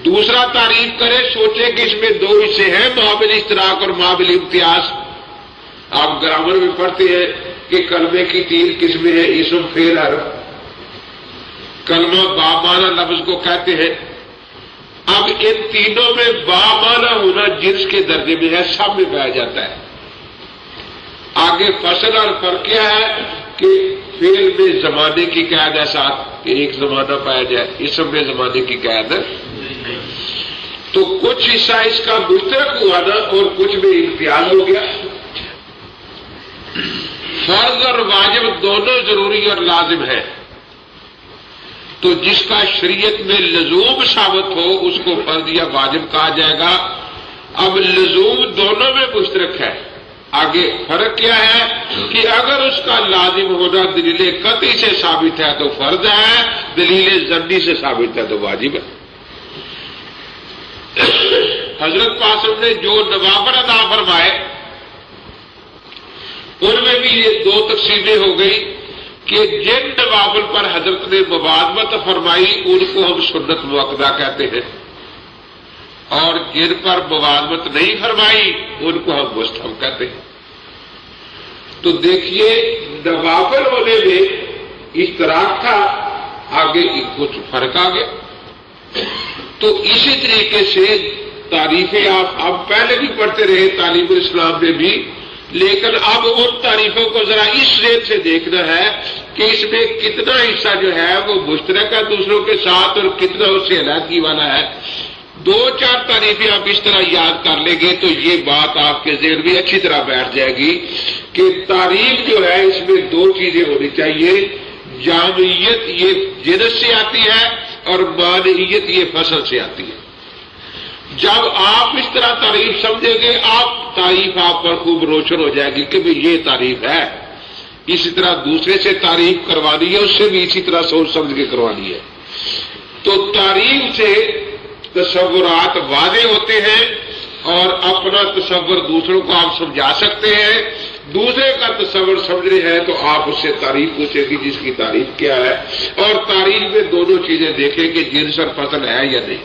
Speaker 1: دوسرا تعریف کرے سوچے کہ اس میں دو حصے ہیں، مابل اشتراک اور مابل امتیاز۔ آپ گرامر میں پڑھتے ہیں کہ کلمے کی تین قسمیں ہیں، اسم فعل حرف۔ کلمہ بامانہ لفظ کو کہتے ہیں۔ اب ان تینوں میں بامانہ ہونا جنس کے درجے میں ہے، سب میں پایا جاتا ہے۔ آگے فصل اور فرق کیا ہے کہ فعل میں زمانے کی قید ہے ساتھ، کہ ایک زمانہ پایا جائے، اسم میں زمانے کی قید ہے، تو کچھ حصہ اس کا مشترک ہوا نا اور کچھ میں امتیاز ہو گیا۔ فرض اور واجب دونوں ضروری اور لازم ہے، تو جس کا شریعت میں لزوم ثابت ہو اس کو فرض یا واجب کہا جائے گا۔ اب لزوم دونوں میں مشترک ہے، آگے فرق کیا ہے کہ اگر اس کا لازم ہونا دلیل قطعی سے ثابت ہے تو فرض ہے، دلیل ظنی سے ثابت ہے تو واجب ہے۔ حضرت پاک نے جو نوافل ادا فرمائے ان میں بھی یہ دو تقسیمیں ہو گئی کہ جن نوافل پر حضرت نے مبادمت فرمائی ان کو ہم سنت مؤکدہ کہتے ہیں، اور جن پر مبادمت نہیں فرمائی ان کو ہم مستحب کہتے ہیں۔ تو دیکھیے نوافل ہونے میں اشتراک تھا، آگے کچھ فرق آ گیا۔ تو اسی طریقے سے تعریفیں آپ اب پہلے بھی پڑھتے رہے تعلیم الاسلام میں بھی، لیکن اب ان تعریفوں کو ذرا اس ریت سے دیکھنا ہے کہ اس میں کتنا حصہ جو ہے وہ مشترک ہے دوسروں کے ساتھ اور کتنا اس سے علیحدگی والا ہے۔ دو چار تعریفیں آپ اس طرح یاد کر لیں گے تو یہ بات آپ کے ذہن میں اچھی طرح بیٹھ جائے گی کہ تعریف جو ہے اس میں دو چیزیں ہونی چاہیے، جامعیت یہ جنس سے آتی ہے اور مانعیت یہ فصل سے آتی ہے۔ جب آپ اس طرح تعریف سمجھیں گے تعریف آپ پر خوب روشن ہو جائے گی کہ بھی یہ تعریف ہے۔ اسی طرح دوسرے سے تعریف کروانی ہے، اس سے بھی اسی طرح سوچ سمجھ کے کروانی ہے۔ تو تعریف سے تصورات واضح ہوتے ہیں اور اپنا تصور دوسروں کو آپ سمجھا سکتے ہیں، دوسرے کا تصور سمجھنے ہے تو آپ اس سے تعریف پوچھیں گی جس کی تعریف کیا ہے، اور تعریف میں دونوں چیزیں دیکھیں کہ جنس اور فصل ہے یا نہیں۔